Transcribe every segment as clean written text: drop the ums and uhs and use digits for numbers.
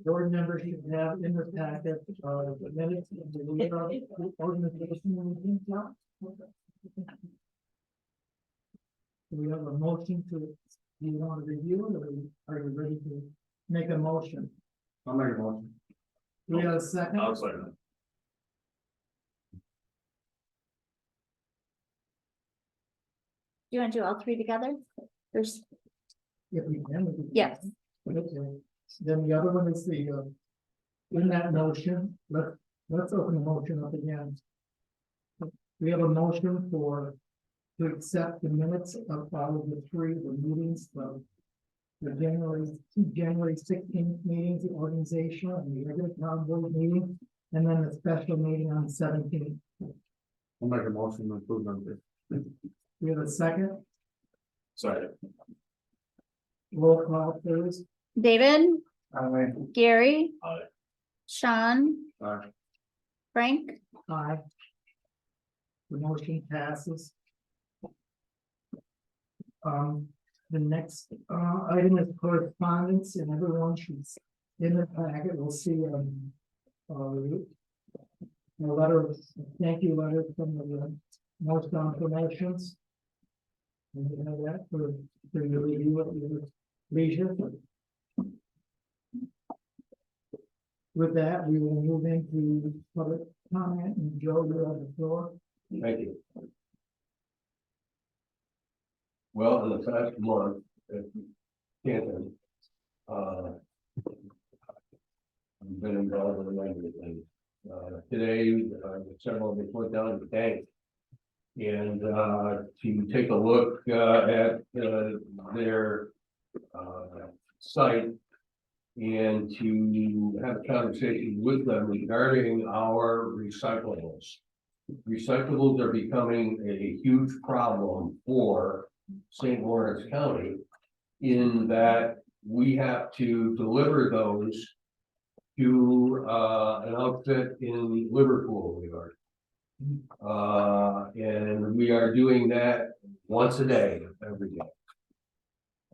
Board members should have in the packet, the minutes of the organization meeting. Do we have a motion to, do you want to review it, or are you ready to make a motion? I'll make a motion. Do we have a second? I'll second it. Do you want to do all three together? There's, If we can. we can. yes, Okay, then the other one is the, in that motion, let's open the motion up again. We have a motion to accept the minutes of all of the three of the meetings of the January 16th meetings, the organization, and the regular town board meeting, and then the special meeting on the 17th. I'll make a motion to approve them. We have a second, Sorry. roll call please. David, Aye. Gary. Aye. Sean, Aye. Frank, Aye. The motion passes. The next, item is correspondence, and everyone should, in the packet, we'll see, a letter, thank you letter from the, most promotions. And you have that for your review at your leisure. With that, we will move into public comment, and Joe, you're on the floor. Thank you. Well, in the past month, at Canton, I've been involved in a number of things. Today, several of us went down to the bank and to take a look at their site and to have a conversation with them regarding our recyclables. Recyclables are becoming a huge problem for St. Lawrence County in that we have to deliver those to an outfit in Liverpool, New York. And we are doing that once a day, every day.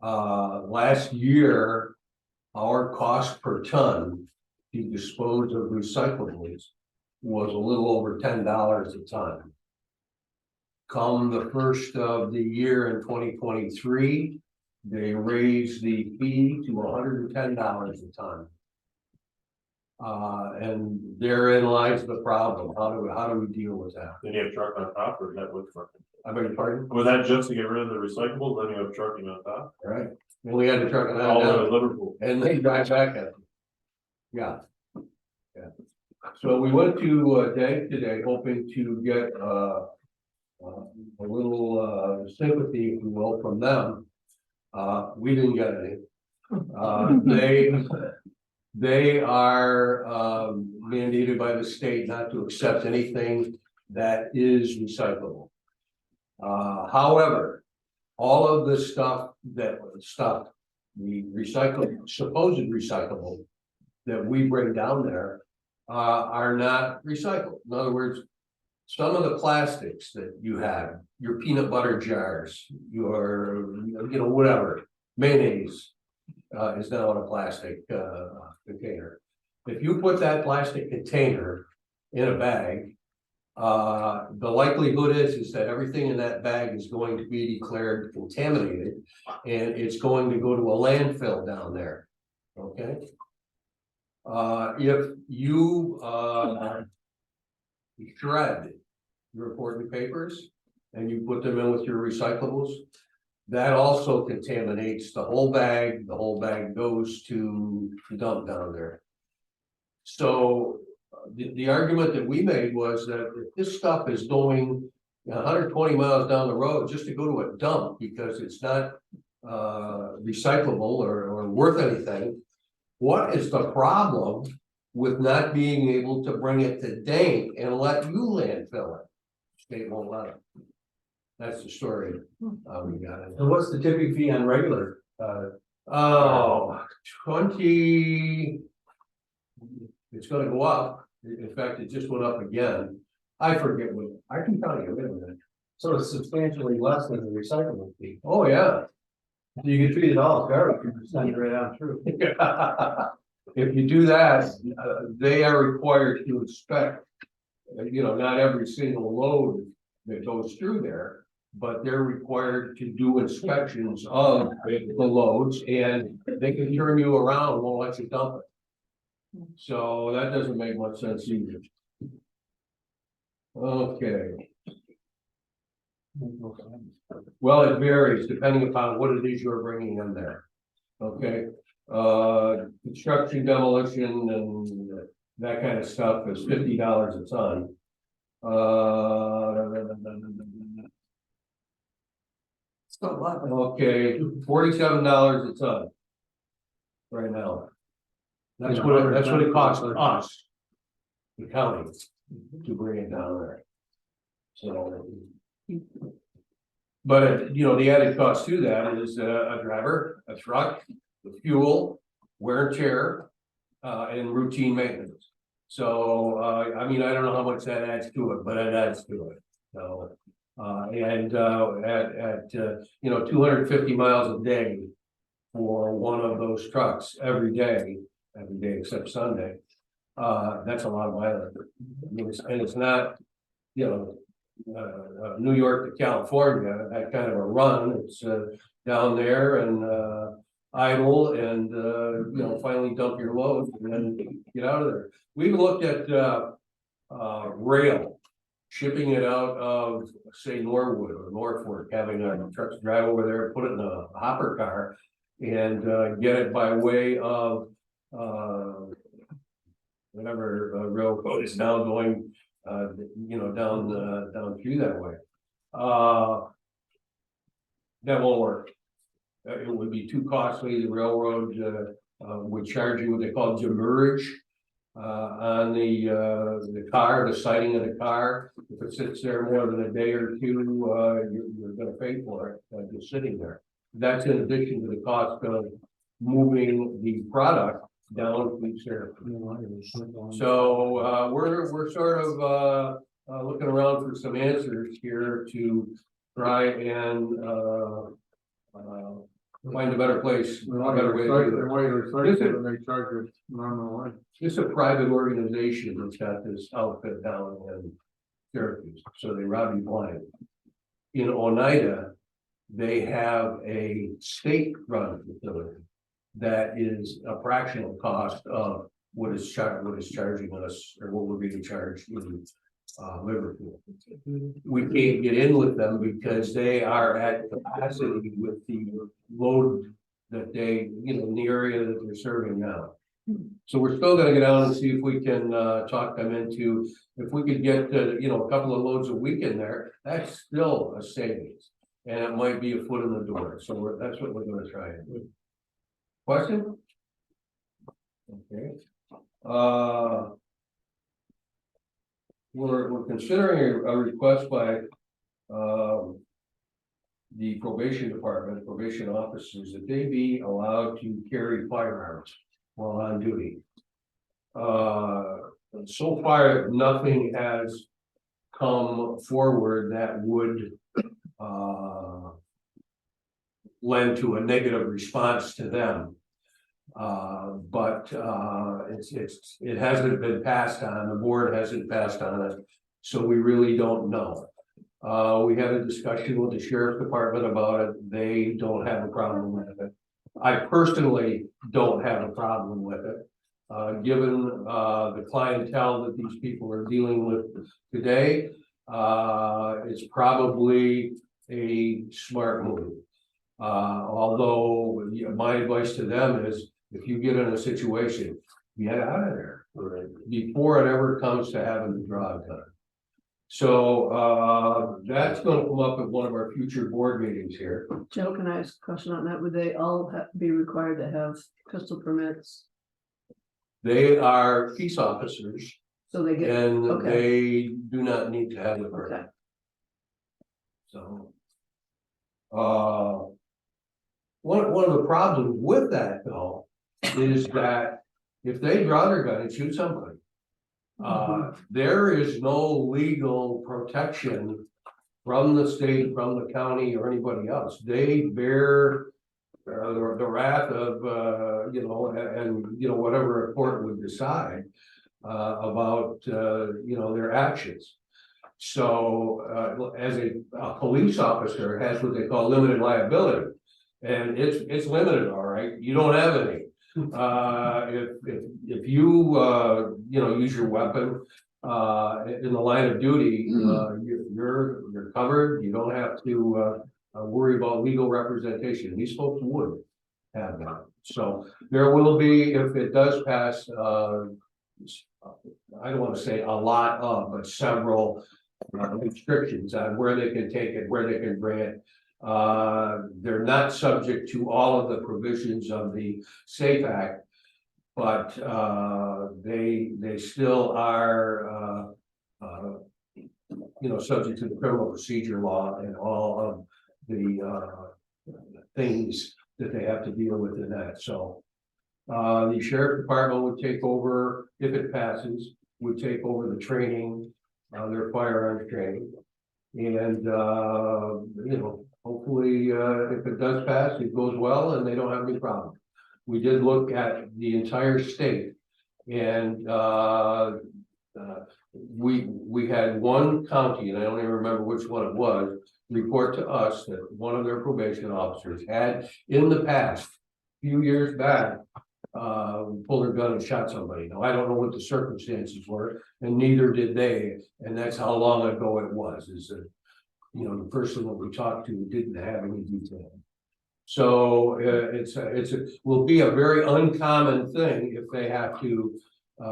Last year, our cost per ton to dispose of recyclables was a little over $10 a ton. Come the first of the year in 2023, they raised the fee to $110 a ton. And therein lies the problem. How do we deal with that? Then you have truck on top, or is that with truck? I beg your pardon? Was that just to get rid of the recyclables, then you have trucking on top? All right. And we had to truck it All the way out to Liverpool. and they drive back at them. Yeah. Yeah. So we went to Dank today hoping to get a little sympathy, if you will, from them. We didn't get any. They are mandated by the state not to accept anything that is recyclable. However, all of the stuff, the supposed recyclable that we bring down there are not recycled. In other words, some of the plastics that you have, your peanut butter jars, your, whatever, mayonnaise is now in a plastic container. If you put that plastic container in a bag, the likelihood is that everything in that bag is going to be declared contaminated, and it's going to go to a landfill down there. Okay. If you shred your important papers and you put them in with your recyclables, that also contaminates the whole bag. The whole bag goes to the dump down there. So the argument that we made was that if this stuff is going 120 miles down the road just to go to a dump because it's not recyclable or worth anything, what is the problem with not being able to bring it to Dank and let you landfill it? State won't let them. That's the story, we got it. And what's the tipping fee on regular? Oh, 20. It's gonna go up. In fact, it just went up again. I forget what, I can tell you, wait a minute. So it's substantially less than the recycling fee. Oh, yeah. You can treat it all as garbage, you can send it right on through. If you do that, they are required to inspect. Not every single load that goes through there, but they're required to do inspections of the loads and they can turn you around, won't let you dump it. So that doesn't make much sense either. Okay, well, it varies depending upon what it is you're bringing in there. Okay, construction, demolition and that kind of stuff is $50 a ton. Still a lot. Okay, $47 a ton. Right now. That's what it costs us. The county to bring it down there. So. But, the added cost to that is a driver, a truck, the fuel, wear and tear, and routine maintenance. So, I don't know how much that adds to it, but it adds to it. So, at 250 miles a day for one of those trucks every day except Sunday, that's a lot of mileage. And it's not, New York to California, that kind of a run. It's down there and idle and finally dump your load and then get out of there. We've looked at rail, shipping it out of, say, Norwood or Norfolk, having our trucks drive over there, put it in a hopper car and get it by way of whatever railroad is now going down through that way. That won't work. It would be too costly. The railroad would charge you what they call demurrage on the car, the siding of the car. If it sits there more than a day or two, you're going to pay for it just sitting there. That's in addition to the cost of moving the product down to Sarah. So we're sort of looking around for some answers here to try and find a better place, a better way to do it. This is a private organization that's got this outfit down in Syracuse, so they rob you blind. In Oneida, they have a state-run facility that is a fractional cost of what is charging us, or what we're being charged in Liverpool. We can't get in with them because they are at capacity with the load that they, in the area that they're serving now. So we're still gonna get out and see if we can talk them into, if we could get a couple of loads a week in there, that's still a savings. And it might be a foot in the door, so that's what we're gonna try and do. Question? Okay. We're considering a request by the probation department, probation officers, that they be allowed to carry firearms while on duty. So far, nothing has come forward that would lend to a negative response to them. But it hasn't been passed on, the board hasn't passed on it, so we really don't know. We had a discussion with the sheriff's department about it. They don't have a problem with it. I personally don't have a problem with it. Given the clientele that these people are dealing with today, it's probably a smart move. Although my advice to them is, if you get in a situation, get out of there before it ever comes to having the job done. So that's going to come up at one of our future board meetings here. Joe, can I ask a question on that? Would they all be required to have pistol permits? They are peace officers So they get, and okay. they do not need to have a permit. Okay. So. One of the problems with that though, is that if they draw their gun and shoot somebody. There is no legal protection from the state, from the county or anybody else. They bear. The wrath of, and whatever a court would decide, about, their actions. So, as a police officer has what they call limited liability. And it's limited, all right, you don't have any. If you, use your weapon, in the line of duty, you're covered, you don't have to, worry about legal representation. These folks would have that. So there will be, if it does pass, I don't want to say a lot of, but several restrictions on where they can take it, where they can bring it. They're not subject to all of the provisions of the SAFE Act, but they still are, subject to the criminal procedure law and all of the things that they have to deal with in that. So the sheriff department would take over, if it passes, would take over the training, their firearms training. And hopefully if it does pass, it goes well and they don't have any problem. We did look at the entire state and we had one county, and I don't even remember which one it was, report to us that one of their probation officers had in the past, few years back, pulled their gun and shot somebody. Now, I don't know what the circumstances were, and neither did they, and that's how long ago it was, is that, the person that we talked to didn't have any detail. So will be a very uncommon thing if they have to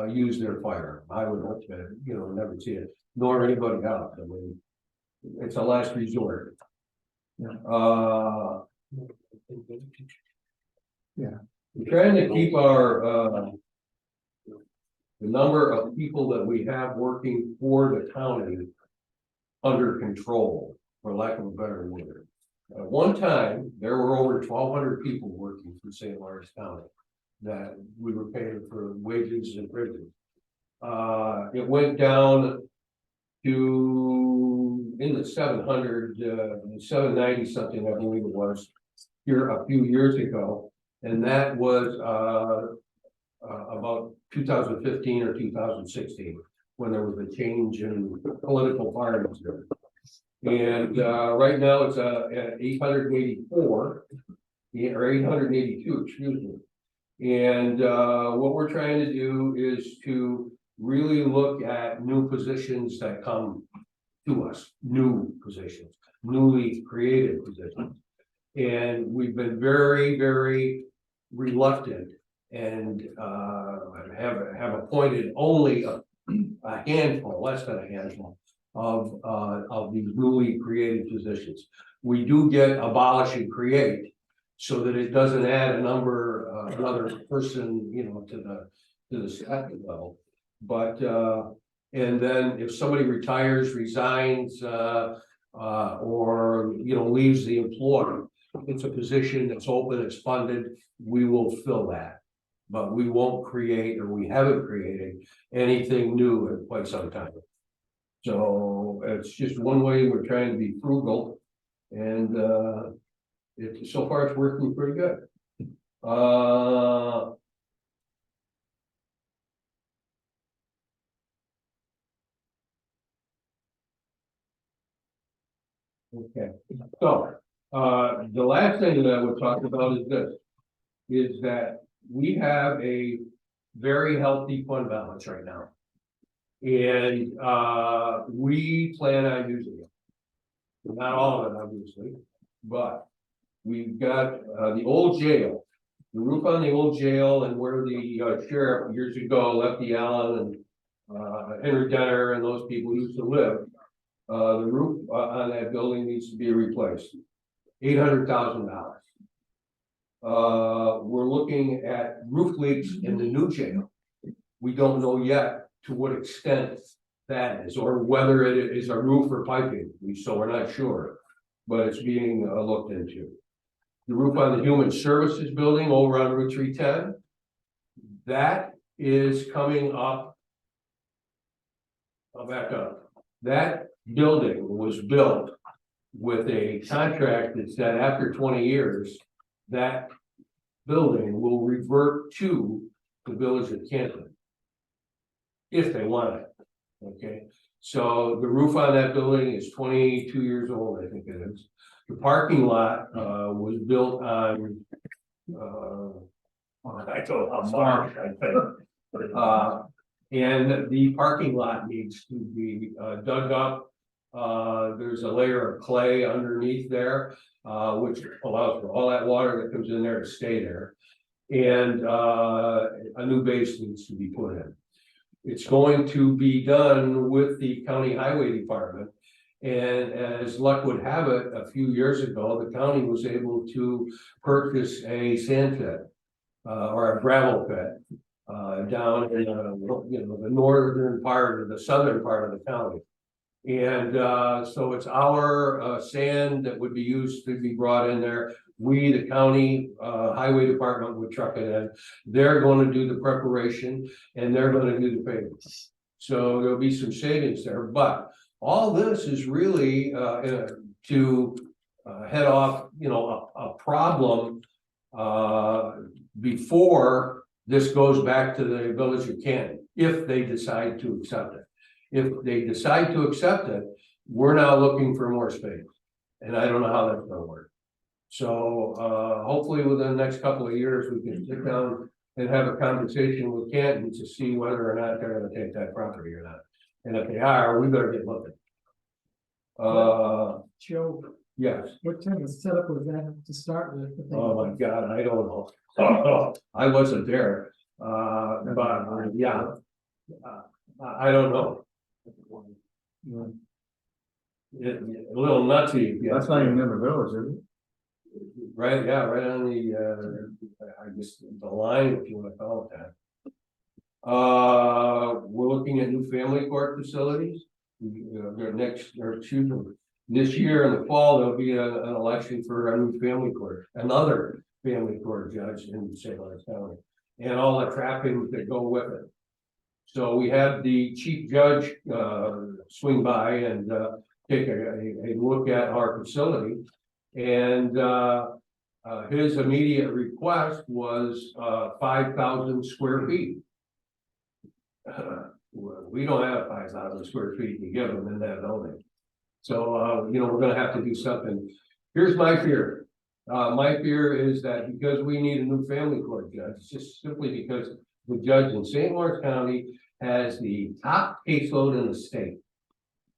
use their firearm. I would hope that, never see it, nor anybody else. I mean, it's a last resort. Yeah. We're trying to keep our the number of people that we have working for the county under control, for lack of a better word. At one time, there were over 1,200 people working for St. Lawrence County that we were paying for wages and privileges. It went down to in the 700, 790 something, I believe it was, here a few years ago. And that was about 2015 or 2016, when there was a change in political parties there. And right now it's at 884 or 882, excuse me. And what we're trying to do is to really look at new positions that come to us, new positions, newly created positions. And we've been very, very reluctant and have appointed only a handful, less than a handful of these newly created positions. We do get abolish and create so that it doesn't add another person, to the staffing level. But and then if somebody retires, resigns, or leaves the employer, it's a position that's open, it's funded, we will fill that. But we won't create, or we haven't created anything new in quite some time. So it's just one way we're trying to be frugal, and so far it's working pretty good. Okay, so the last thing that I would talk about is this, is that we have a very healthy fund balance right now. And we plan on using it. Not all of it, obviously, but we've got the old jail, the roof on the old jail, and where the sheriff years ago, Lefty Allen and Henry Denner and those people used to live. The roof on that building needs to be replaced. $800,000. We're looking at roof leaks in the new jail. We don't know yet to what extent that is, or whether it is a roof or piping, so we're not sure. but it's being looked into. The roof on the Human Services Building over on Route 310, that is coming up. I'll back up. That building was built with a contract that said after 20 years, that building will revert to the village of Canton. If they want it, okay? So the roof on that building is 22 years old, I think it is. The parking lot was built on I don't know, March, I think. And the parking lot needs to be dug up. There's a layer of clay underneath there, which allows for all that water that comes in there to stay there. And a new base needs to be put in. It's going to be done with the county highway department. And as luck would have it, a few years ago, the county was able to purchase a sand pit or a gravel pit down in the northern part or the southern part of the county. And so it's our sand that would be used to be brought in there. We, the county highway department, would truck it in. They're going to do the preparation and they're going to do the pavement. So there'll be some savings there, but all this is really to head off, a problem before this goes back to the village of Canton, if they decide to accept it. If they decide to accept it, we're now looking for more space. And I don't know how that's gonna work. So hopefully within the next couple of years, we can sit down and have a conversation with Canton to see whether or not they're gonna take that property or not. And if they are, we better get looking. Joe, Yes. what kind of setup was that to start with? Oh my God, I don't know. I wasn't there. But yeah. I don't know. A little nutty. That's not even in the village, is it? Right, yeah, right on the, I guess, the line, if you wanna call it that. We're looking at new family court facilities. This year in the fall, there'll be an election for a new family court, another family court judge in St. Lawrence County. And all the trappings that go with it. So we had the chief judge swing by and take a look at our facility. And his immediate request was 5,000 square feet. We don't have 5,000 square feet to give them in that building. So, we're gonna have to do something. Here's my fear. My fear is that because we need a new family court judge, it's just simply because the judge in St. Lawrence County has the top caseload in the state.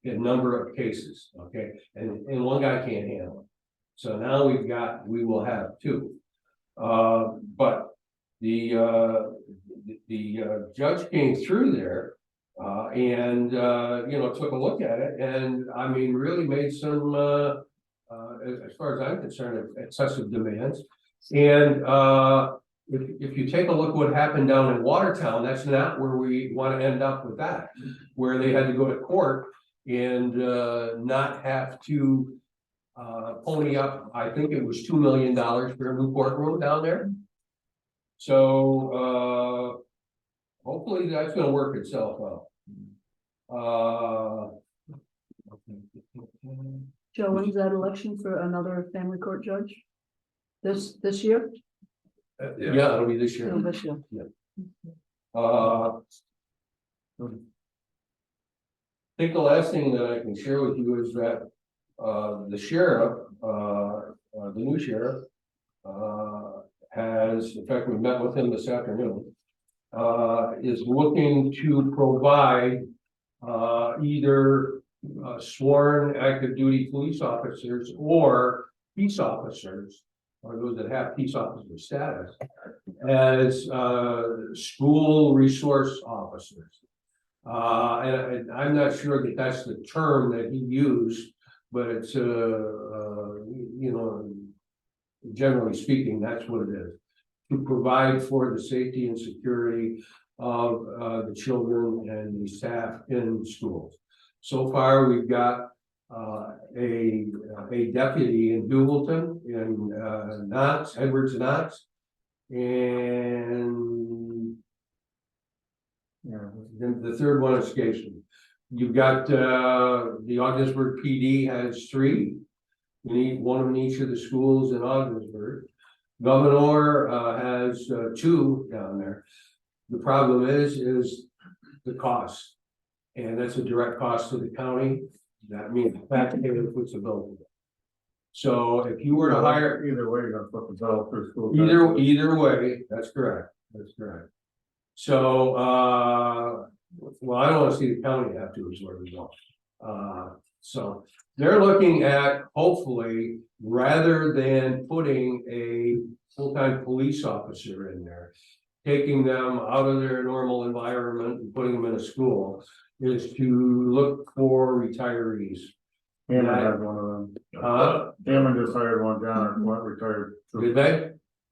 In number of cases, okay, and one guy can't handle it. So now we will have two. But the judge came through there and took a look at it, and I mean really made some as far as I'm concerned, excessive demands. And if you take a look what happened down in Watertown, that's not where we want to end up with that, where they had to go to court and not have to pony up, I think it was $2 million for a new courtroom down there. So hopefully that's going to work itself out. Joe, when's that election for another family court judge? This year? Yeah, it'll be this year. No, this year. I think the last thing that I can share with you is that the sheriff, the new sheriff, has, in fact, we met with him this afternoon, is looking to provide either sworn active duty police officers or peace officers, or those that have peace officer status, as school resource officers. And I'm not sure that that's the term that he used, but it's generally speaking, that's what it is. To provide for the safety and security of the children and the staff in schools. So far, we've got a deputy in Duvalton, in Knox, Edwards Knox. And then the third one escapes me. You've got, the Ogdensburg PD has 3. You need one in each of the schools in Ogdensburg. Governor, has, 2 down there. The problem is the cost. And that's a direct cost to the county. That means the taxpayer puts a bill. So if you were to hire, Either way, you're gonna put the bill through school. either way, that's correct, that's correct. So, well, I don't wanna see the county have to absorb it all. So they're looking at, hopefully, rather than putting a full-time police officer in there, taking them out of their normal environment and putting them in a school, is to look for retirees. Hammond had one of them. Hammond just hired one down, one retired. Did they?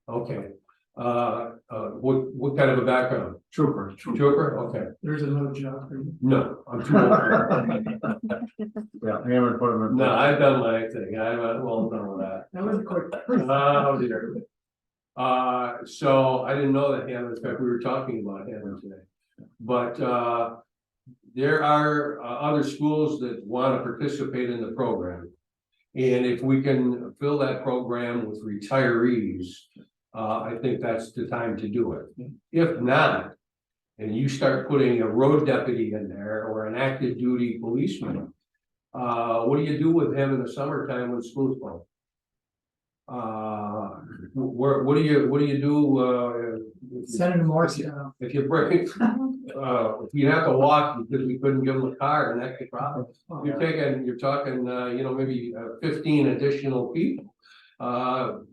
Okay. What kind of a background? Trooper. Trooper? Okay. There's another job for you. No, I'm too old. Yeah, Hammond put him in. No, I've done my thing. I'm well done with that. That was a quick. Oh, dear. So I didn't know that Hammond, in fact, we were talking about Hammond today. But, there are other schools that want to participate in the program. And if we can fill that program with retirees, I think that's the time to do it. If not, and you start putting a road deputy in there or an active duty policeman, what do you do with him in the summertime when school's closed? What do you do, Send him more stuff. if you break, you have to walk because we couldn't give them a car, and that's the problem. You're talking, maybe 15 additional people.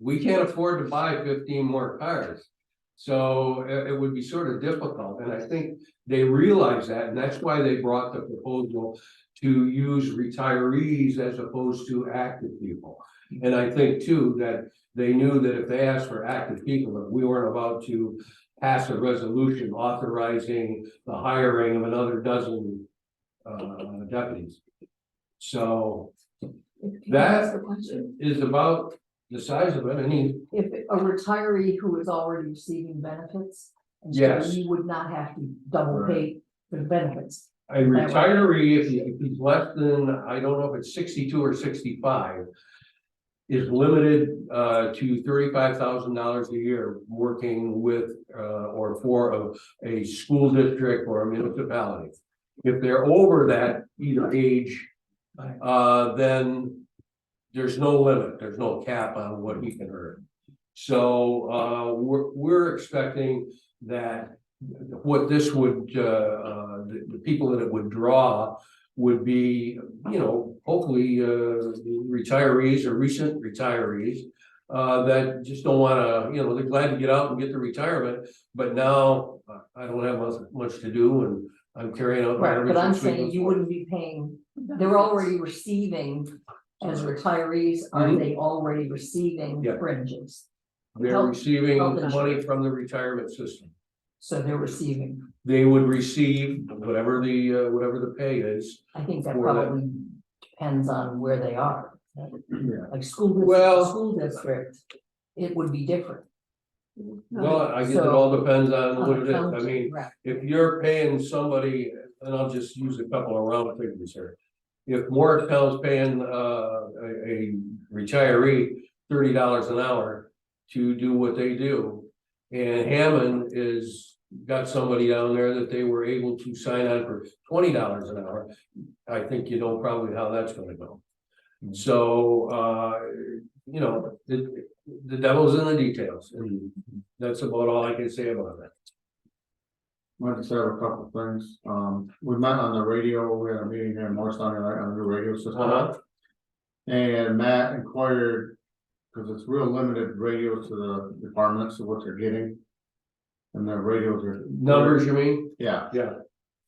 We can't afford to buy 15 more cars. So it would be sort of difficult, and I think they realize that, and that's why they brought the proposal to use retirees as opposed to active people. And I think too, that they knew that if they asked for active people, that we weren't about to pass a resolution authorizing the hiring of another dozen deputies. So that is about the size of it. I mean, If a retiree who is already receiving benefits. and so Yes. You would not have to double pay for the benefits. a retiree, if he's less than, I don't know if it's 62 or 65, is limited to $35,000 a year working with or for a school district or a municipality. If they're over that either age, then there's no limit, there's no cap on what he can earn. So we're expecting that what this would, the people that it would draw would be, hopefully retirees or recent retirees that just don't want to, they're glad to get out and get the retirement, but now I don't have much to do and I'm carrying out. my Right, but I'm everything saying sweet you and wouldn't be paying, they're already receiving as retirees, are Mhm. they already receiving Yeah. fringes? they're health- receiving health money insurance. from the retirement system. So they're receiving, They would receive whatever the pay is. I think that For that. probably depends on where they are. Yeah. Like Well- school district, it would be different. Well, I guess it So- all depends on On what the it is. I county, mean, right. if you're paying somebody, and I'll just use a couple of round figures here. If Morristown's paying a retiree $30 an hour to do what they do. And Hammond got somebody down there that they were able to sign on for $20 an hour. I think you know probably how that's gonna go. So the devil's in the details, and that's about all I can say about that. I just have a couple of things. We met on the radio, we had a meeting here in Morristown tonight on the new radio system. Uh-huh. And Matt inquired, because it's real limited radios to the departments of what they're getting. And the radios are. Numbers, you mean? Yeah, Yeah.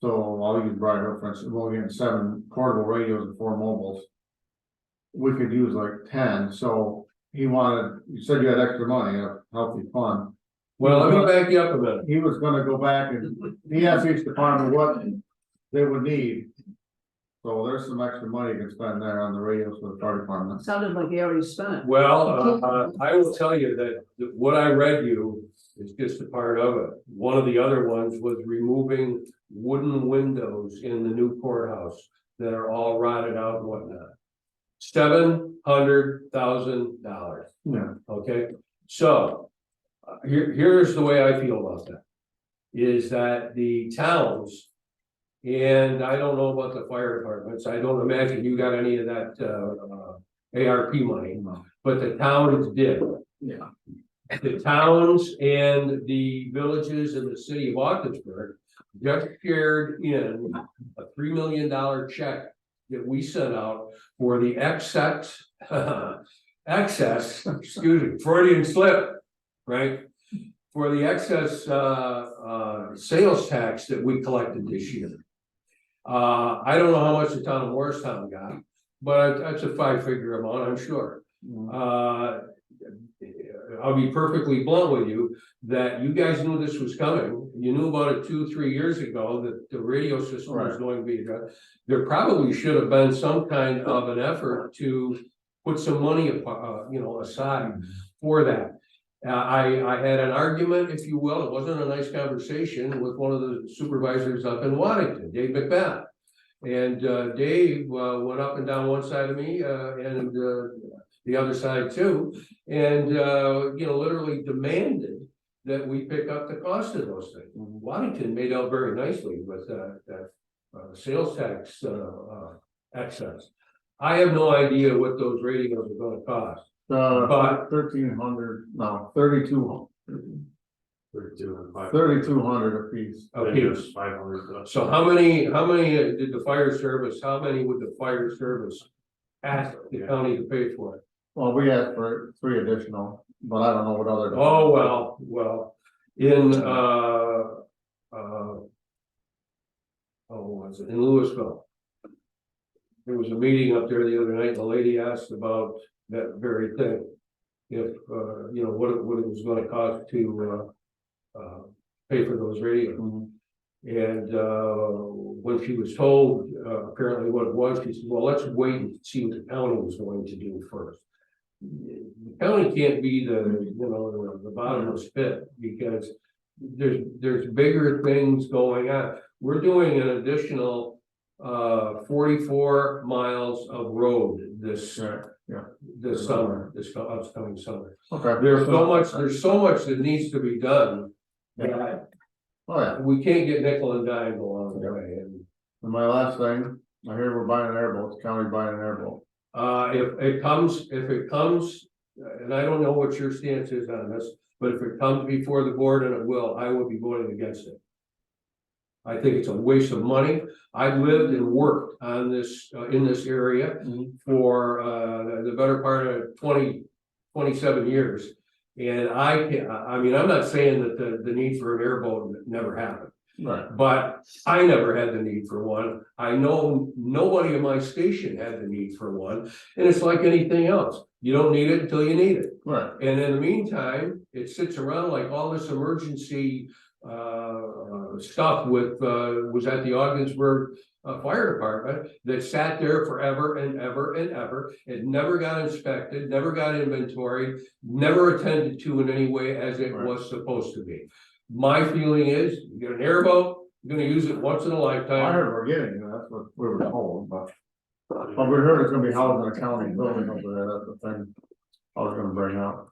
so I'll use Brian for instance, we're only getting 7 portable radios and 4 mobiles. We could use like 10, so you said you had extra money, a healthy fund. Well, let me back you up a minute. He was gonna go back and he asked each department what they would need. So there's some extra money you can spend there on the radios for the fire department. Sounded like he already spent it. Well, I will tell you that what I read you is just a part of it. One of the other ones was removing wooden windows in the new courthouse that are all rotted out and whatnot. $700,000, Yeah. okay? So, here's the way I feel about that. Is that the towns, and I don't know about the fire departments, I don't imagine you got any of that, ARP money, but the towns did. Yeah. The towns and the villages in the city of Ogdensburg just shared in a $3 million check that we sent out for the excess, excuse me, Freudian slip, right? For the excess, sales tax that we collected this year. I don't know how much the town of Morristown got, but that's a 5-figure amount, I'm sure. I'll be perfectly blunt with you, that you guys knew this was coming. You knew about it 2-3 years ago, that the radio system was Right. going to be addressed. There probably should have been some kind of an effort to put some money, aside for that. I had an argument, if you will, it wasn't a nice conversation with one of the supervisors up in Waddington, Dave McBath. And Dave went up and down one side of me and the other side too. And literally demanded that we pick up the cost of those things. Waddington made out very nicely with that sales tax excess. I have no idea what those radios are gonna cost. But- 1,300, no, 3,200 a piece. A piece. 500. So how many did the fire service, how many would the fire service ask the county to pay for it? Well, we asked for 3 additional, but I don't know what other. Oh, well, in, what was it, in Louisville. There was a meeting up there the other night, the lady asked about that very thing. If, what it was gonna cost to, pay for those radios. And, when she was told, apparently what it was, she said, well, let's wait and see what the county was going to do first. The county can't be the bottomless pit, because there's bigger things going on. We're doing an additional 44 miles of road this summer, this upcoming summer. Okay. There's so much that needs to be done. that Oh, yeah. We can't get nickel and dime along the way. And And my last thing, I hear we're buying an airboat, the county buying an airboat. if it comes, and I don't know what your stance is on this, but if it comes before the board, and it will, I will be voting against it. I think it's a waste of money. I've lived and worked on this, in this area for, the better part of 27 years. And I'm not saying that the need for an airboat never happened, Right. but I never had the need for one. I know nobody in my station had the need for one, and it's like anything else. You don't need it until you need it. Right. And in the meantime, it sits around like all this emergency stuff was at the Ogdensburg Fire Department that sat there forever and ever and ever. It never got inspected, never got inventoried, never attended to in any way as it Right. was supposed to be. My feeling is, you get an airboat, you're gonna use it once in a I lifetime. heard we're getting, that's what we were told, but we heard it's gonna be housed in a county building over there, that's the thing I was gonna bring up.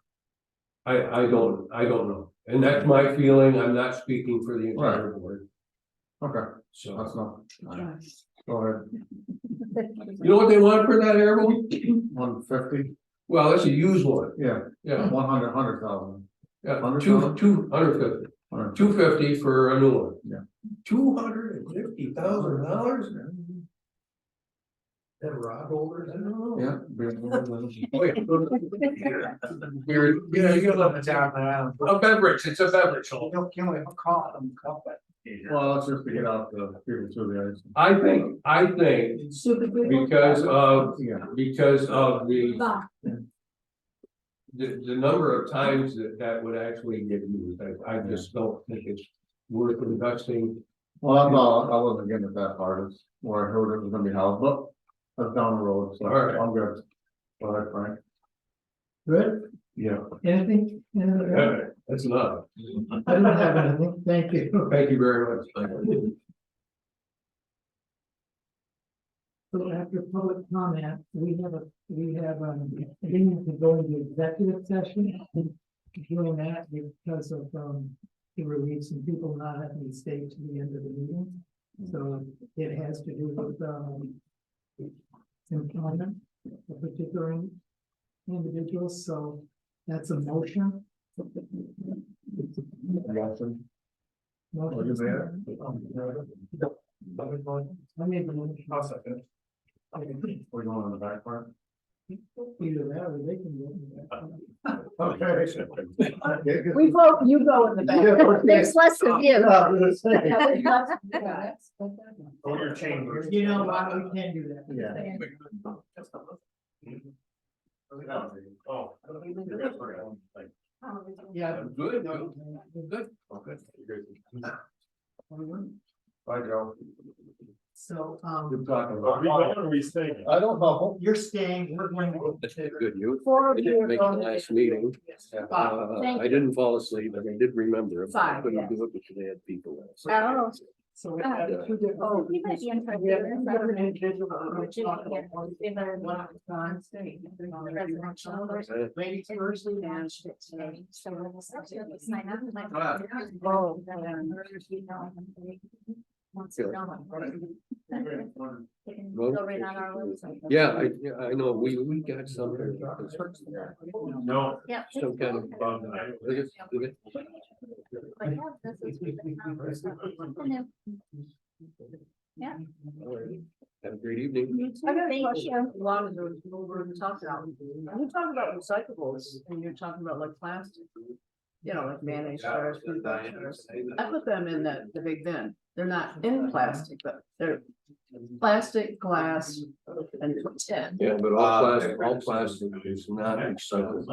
I don't know. And that's my feeling. I'm not speaking for the entire board, Okay, so. that's not, go ahead, You know what they want for that airboat? 150, Well, that's a used one, yeah, yeah, 100,000. yeah, 100,000? 250, 250 for a new one. Yeah. $250,000? That rod holders? I don't know. Yeah. Oh, yeah. You love the town now. A beverage, it's a beverage. You don't, you only call them cup it. Well, let's just to get out the people to the ice. I think Stupid people. because of Yeah, the number of times that would actually get used, I just don't think it's worth investing Well, that's all, I wasn't getting at that part, it's where I heard it was gonna be housed, but that's down the road, so Alright. I'm good. All right, Frank. Good, Yeah. anything? Anything else? That's enough. I don't have anything, thank you. Thank you very much. So after public comment, we have, I think to go into executive session. Doing that because of, the release and people not having to stay to the end of the meeting. So it has to do with, employment of particular individuals, so that's a motion. Johnson. Motion. I made the motion. I'll second. We're going on the back part. Either that or they can do it. Okay. We vote, you go in the back. There's less of you. Go your chambers. You know what, we can do that. Yeah. Oh. Yeah. Good, good. Okay. Bye, Joe. So, Good talking Are we going or are we staying? I don't know. you're staying, we're going to. Good news. 4 I of you didn't are make the going to- last meeting. Thank I didn't fall asleep, but I did remember. it. I Five, couldn't yes. do it because they had people there. Oh. So we have two different. Oh, You might be interested. We have two different individuals. Ladies first. Yeah, I know, we got something. No. Yeah. Some kind of. Yeah. Have a great evening. I got a Thank question. you. A lot of those over and talk about. When you talk about recyclables and you're talking about like plastic. You know, like mayonnaise jars, food jars. I put them in the big bin. They're not in plastic, but they're plastic, glass, and tin. Yeah, but all plastic is not recyclable.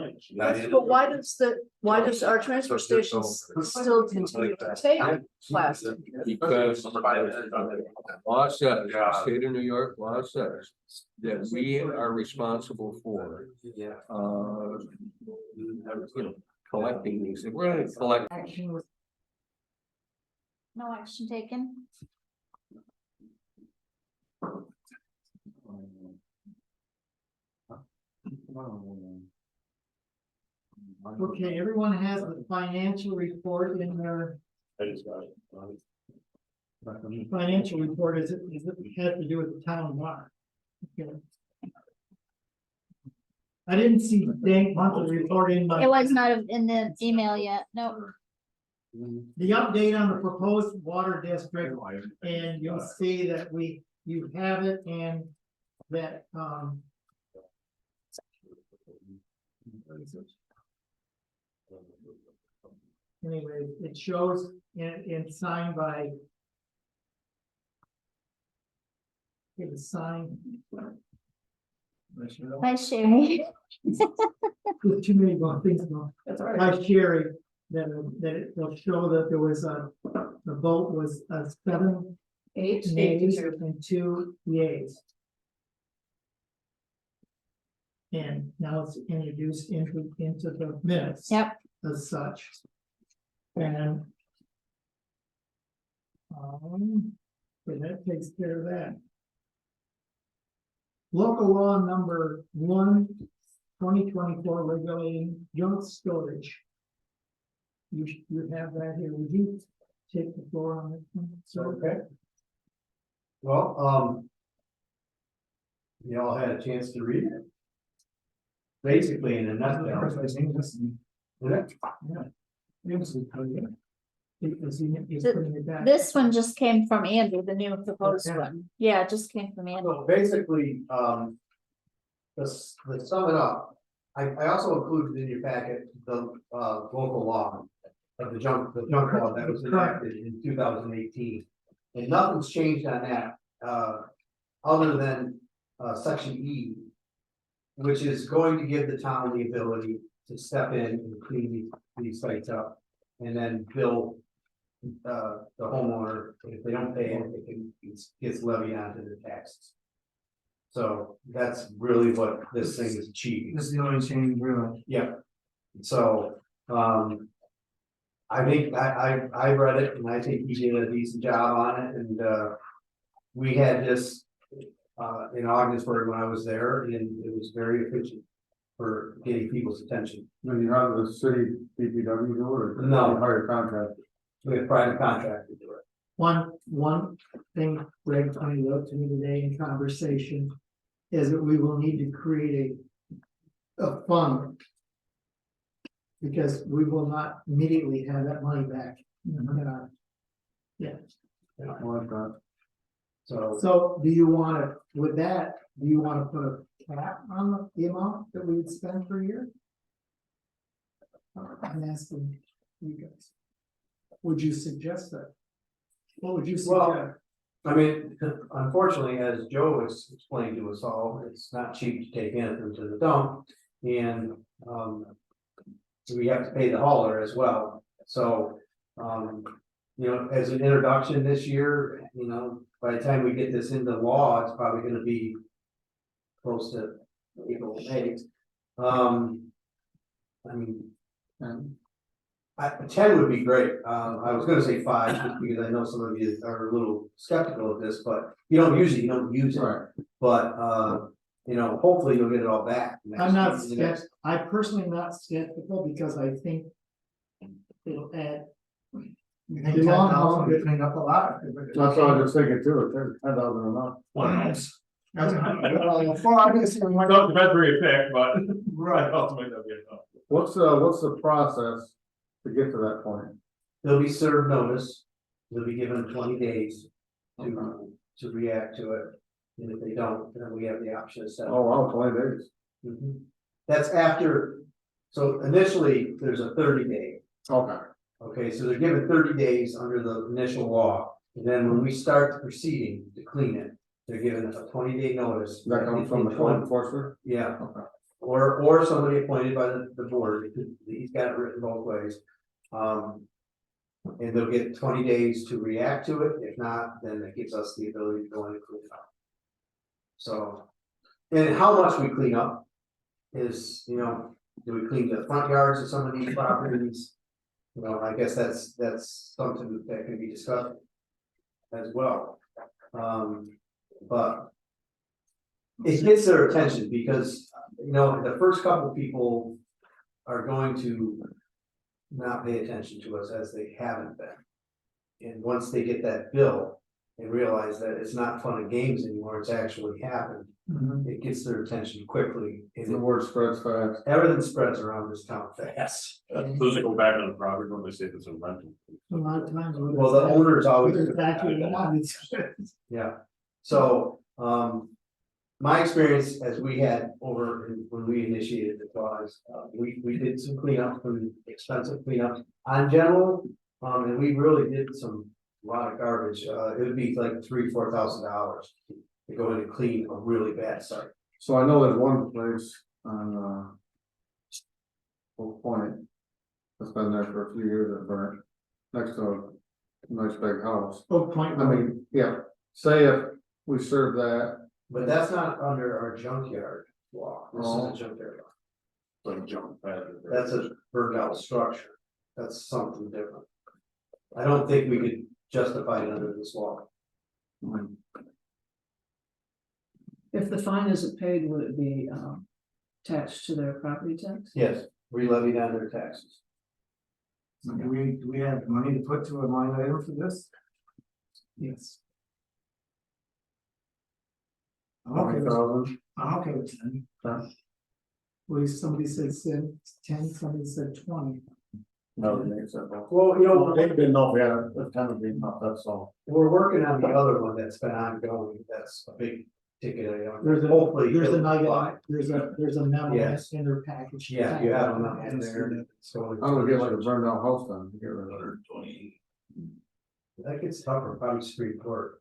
But why does our transfer stations still continue to take plastic? Because law says, state of New York law says that we are responsible for, you know, collecting these. If we're gonna collect. No action taken. Okay, everyone has the financial report in their, I just got it. financial report is, it has to do with the town water. Okay. I didn't see the monthly report in my. It was not in the email yet. No. The update on the proposed water district, and you'll see that you have it and that, anyway, it shows in signed by. It was signed. Hi, Sherry. There's too many things going. That's all right. By Sherry, it'll show that there was the vote was 7 Eight, nays 82. and 2 yeas. And now it's introduced into the minutes. Yep. As such. And. So that takes care of that. Local law number 1, 2024 regulating junk storage. You have that here. Would you take the floor on it? So, Okay. Well, you all had a chance to read it. Basically, in a nutshell. because he's So putting it back. This one just came from Andrew, the new proposed Okay. one. Yeah, it just came from Andrew. So basically, let's sum it up. I also included in your packet the local law of the junk law that was enacted in 2018. And nothing's changed on that, other than section E, which is going to give the town the ability to step in and clean these sites up and then bill the homeowner, if they don't pay it, it gets levied onto the taxes. So that's really what this thing is achieving. This is the only change, really. Yeah. So, I think I read it and I think he did a decent job on it and, we had this, in Augsburg when I was there and it was very efficient for getting people's attention. When you have the city DPW do it, or? No. you hire a contractor? We had private contractor do it. One thing Greg pointed out to me today in conversation is that we will need to create a fund. Because we will not immediately have that money back. Yeah, I like that. So, do you wanna, with that, do you wanna put a cap on the amount that we would spend per year? I'm asking you guys. Would you suggest that? What would you Well, suggest? I mean, unfortunately, as Joe has explained to us all, it's not cheap to take anything to the dump and, we have to pay the hauler as well, so, you know, as an introduction this year, you know, by the time we get this into law, it's probably gonna be close to April, May. I mean, 10 would be great, I was gonna say 5, just because I know some of you are a little skeptical of this, but you don't use it, Right. but, you know, hopefully you'll get it all back. I'm not skeptical, I personally am not skeptical because I think it'll add. The long haul, we clean up a lot. That's what I was just thinking too, it's 10,000 a month. One else. Well, obviously, we might- Not depends where you pick, but. Right. Ultimately, that'll be enough. What's the process to get to that point? They'll be served notice, they'll be given 20 days to react to it. And if they don't, then we have the option of setting. Oh, wow, 20 days. Mhm. That's after, so initially, there's a 30-day, Okay. okay, so they're given 30 days under the initial law. And then when we start the proceeding to clean it, they're given a 20-day notice. That comes from the code enforcer? Yeah, Okay. or somebody appointed by the board, he's got it written both ways. And they'll get 20 days to react to it, if not, then it gives us the ability to go in and clean it up. So, and how much we clean up is, you know, do we clean the front yards of some of these properties? You know, I guess that's something that can be discussed as well. But it gets their attention because, you know, the first couple people are going to not pay attention to us as they haven't been. And once they get that bill, they realize that it's not fun and games anymore, it's actually happened. It gets their attention quickly, and The word spreads fast. everything spreads around this town fast. Those that go back on the property when they say it's a rental. A lot of times. when Well, the it's- owners always. when it's actually not, it's- Yeah, so, my experience as we had over when we initiated the cause, we did some cleanup, some expensive cleanup on general. And we really did a lot of garbage, it would be like $3,000-4,000 to go in and clean a really bad site. So I know there's one place on, Oak Point. That's been there for a few years that burnt, next to a nice big house. Oak Point, I mean, yeah, say if we serve that, But that's not under our junkyard law, this is Oh. a junkyard law, Like jump pad. that's a burned out structure, that's something different. I don't think we could justify it under this law. If the fine isn't paid, would it be attached to their property tax? Yes, we levied on their taxes. do we have money to put to a line item for this? Yes. I'm okay with 20,000. I'm okay with 10. Well, somebody said 10, somebody said 20. No, it makes sense. Well, you know, They didn't know if we had a ton of being up, that's all. we're working on the other one that's been ongoing, that's a big ticket item. There's a, Hopefully. there's a it'll nugget, fly. there's a memo Yes. in their package. Yeah, you have them in there. So I'm gonna get like a burned out house then, to get rid of it. that gets tougher, probably Supreme Court.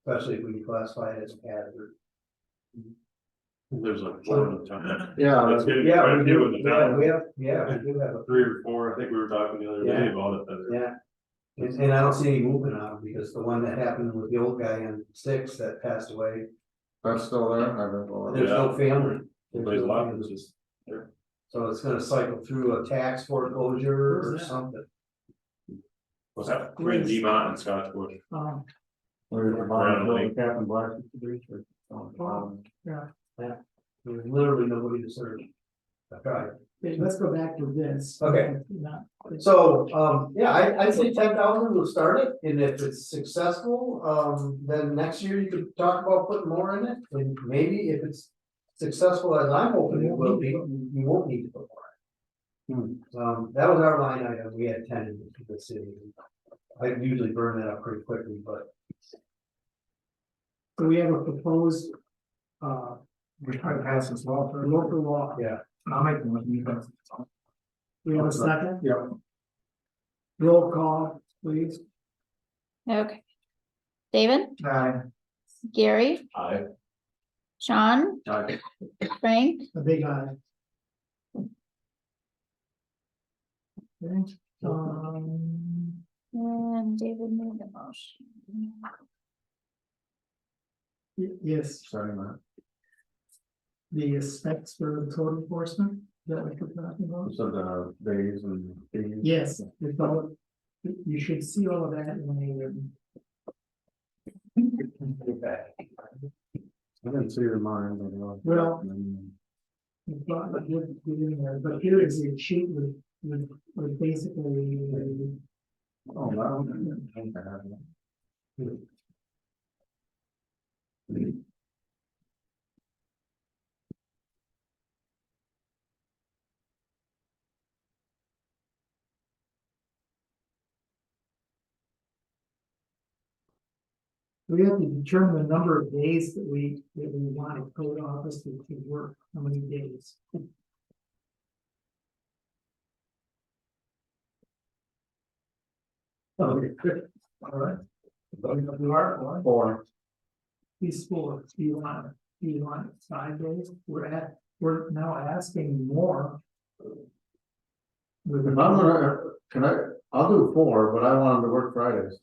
Especially if we classify it as a hazard. There's like four in the town. Yeah, That's getting Yeah, quite a we few do, in the yeah, town. we have, we do have a. Three or four, I think we were talking the other day Yeah. about it. that- Yeah. And I don't see any movement on it, because the one that happened with the old guy in Sticks that passed away, that's still there, I don't know. there's no family. There's Nobody's no left, family. it's just there. So it's gonna cycle through a tax foreclosure or Where's that? something. What's that? Between Demont and Scotch Bush. Where's the bottom, Right. Captain Black? Yeah, There's literally nobody to serve. Okay, okay, let's go back to this. Okay. Not- so, yeah, I'd say 10,000 will start it, and if it's successful, then next year you could talk about putting more in it. And maybe if it's successful as I'm hoping it will be, you won't need to put more. That was our line item, we had 10 in the city. I usually burn that up pretty quickly, but So we have a proposed, we're trying to pass this law for local law. yeah. I'll make the motion. We have a second? Yeah. Roll call, please. Okay. David, Aye. Gary, I, Sean, Aye. Frank, A big eye. Okay, and David made the motion. yes, Setting that. the specs for code enforcement, is that what you're talking about? So the days and fees. Yes, it's all, you should see all of that in I didn't see your mind. Well, but here is the sheet with basically. Oh, that one. We have to determine the number of days that we want a code office to work, how many days. Okay, good. All right. Four. These four, do you want 5 days? We're now asking more. With If I'm gonna, I'll do 4, but I want them to work Fridays.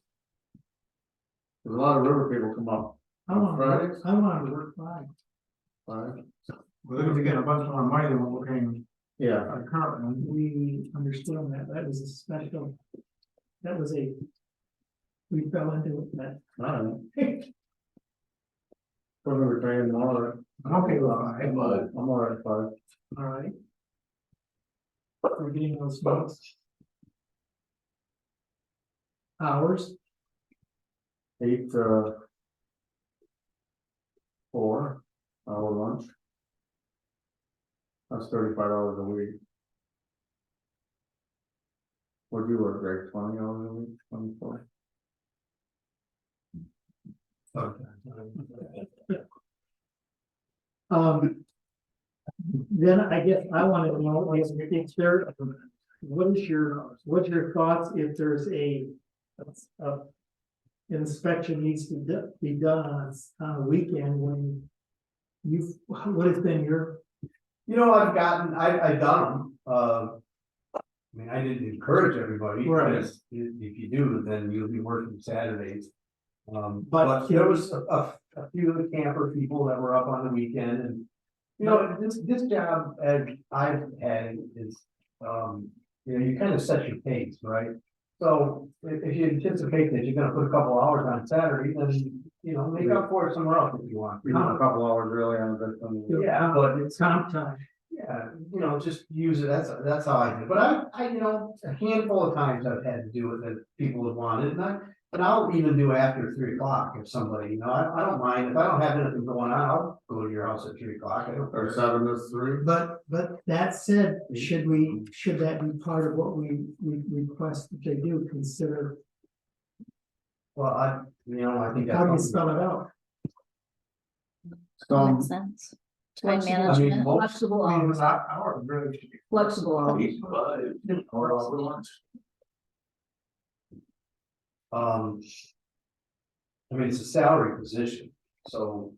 There's a lot of river people come up. I want Fridays? to work 5. 5. We're going to get a bunch more money than what we're paying Yeah, currently. We understand that. That was a special. That was we fell into it that. I don't know. We're paying more. Okay, well, I'm all right, 5. all right. We're getting those votes. Hours, 8 to 4 hour lunch. That's $35 a week. Would you work, Greg, 20 hours a week, 24? Then I guess I want to know if there, what's your thoughts if there's a inspection needs to be done on a weekend when what has been your, You know, I've done them, I mean, I didn't encourage everybody, Right. because if you do, then you'll be working Saturdays. But- But there was a few of the camper people that were up on the weekend, and, you know, this job, as I've had is, you know, you kind of set your pace, right? So if you anticipate that you're gonna put a couple hours on Saturday, then, you know, make up for it somewhere else if you want. You know, a couple hours really on this one. Yeah, but it's comp time? yeah, you know, just use it, that's how I do, it. But I, you know, a handful of times I've had to do it that people have wanted, and I'll even do after 3 o'clock if somebody, you know, I don't mind, if I don't have anything going on, I'll go to your house at 3 o'clock, I don't Or care. 7 to 3. But that said, should that be part of what we request that they do, consider, Well, I think how do you that's. spell it out? Makes sense. Time Flexible. I mean, management. most, Flexible hours, Our really should be. flexible hours. 8 to 5. I mean, it's a salary position, so.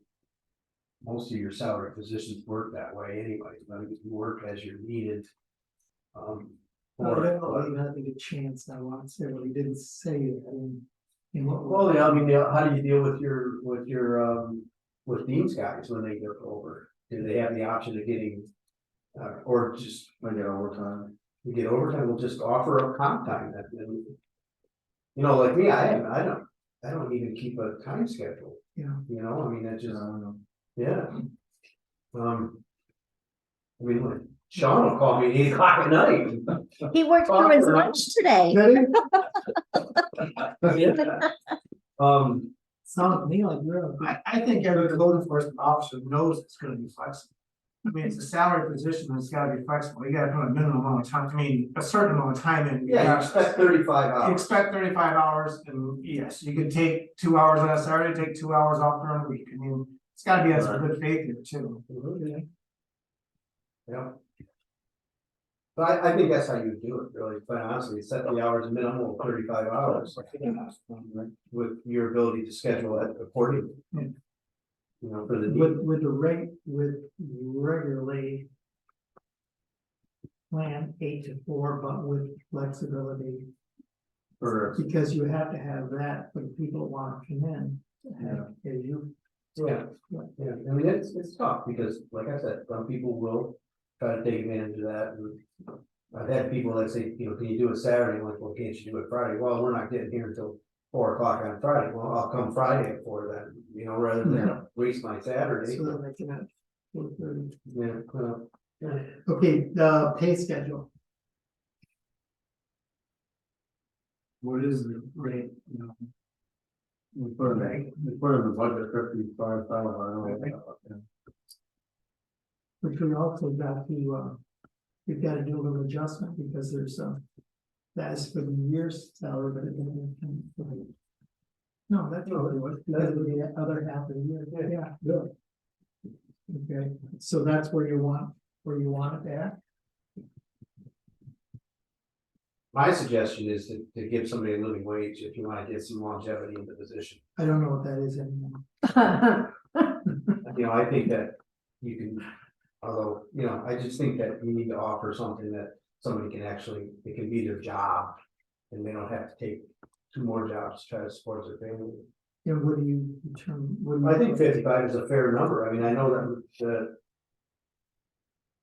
most of your salary positions work that way anyway, but you work as you're needed. Well, for I it, don't know, but- he had a good chance, I want to say, but he didn't say it, I mean. In what? Well, yeah, I mean, yeah, how do you deal with with Dean's guys when they get over? Do they have the option of getting, or just, I get overtime. you get overtime, we'll just offer up comp time that, then. You know, like me, I don't even keep a time schedule. Yeah. You know, I mean, that just, know. yeah. I mean, like, Sean will call me at 8 o'clock at night. He worked through his lunch today. Sounds to me like you're. I think every code enforcement officer knows it's gonna be flexible. I mean, it's a salary position, it's gotta be flexible, you gotta put a minimum amount of time, I mean, a certain amount of time in. Yeah, you expect 35 You hours. expect 35 hours, and yes, you can take 2 hours on a Saturday, take 2 hours off during the week, I mean, it's gotta be as a good faith here too. Yeah. But I think that's how you do it, really, quite honestly, set the hours minimum of 35 hours. With your ability to schedule it accordingly. Yeah. You know, for the. With the rate, with regularly. Plan 8 to 4, but with flexibility, For, because you have to have that for the people who want to come in. Yeah. As you. Yeah, yeah, I mean, it's tough, because like I said, some people will try to take advantage of that, and. I've had people that say, you know, can you do it Saturday? I'm like, well, can't you do it Friday? Well, we're not getting here until 4 o'clock on Friday. Well, I'll come Friday at 4 then, you know, rather than waste my Saturday. So they're making it 4:30. Yeah, Okay, the pay schedule. what is the rate, you know? We put in the budget 55,000. Which we also got to, we've got to do a little adjustment because there's that is for the year's salary, but it doesn't. No, that's not what it was, that's the other half of the year, yeah, good. Okay, so that's where you want it at? my suggestion is to give somebody a living wage if you wanna get some longevity in the position. I don't know what that is anymore. You know, I think that you can, although, you know, I just think that you need to offer something that somebody can actually, it can be their job. And they don't have to take 2 more jobs to try to support their family. And what do you determine? What do you- I think 55 is a fair number, I mean, I know that.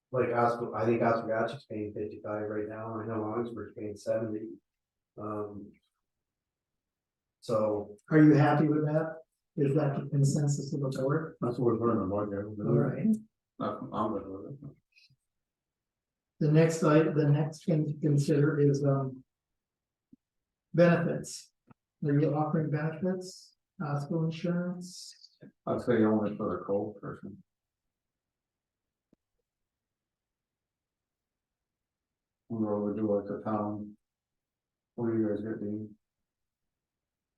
Like Oscar, I think Oswego's paying 55 right now, I know Oxford's paying 70. So, Are you happy with that? Is that the consensus of the board? That's what we're putting in the budget. All right. I'm good with it. The next thing to consider is, benefits. Are you offering benefits, hospital insurance? I'd say only for the cold person. We'll do like the town. What do you guys get, Dean?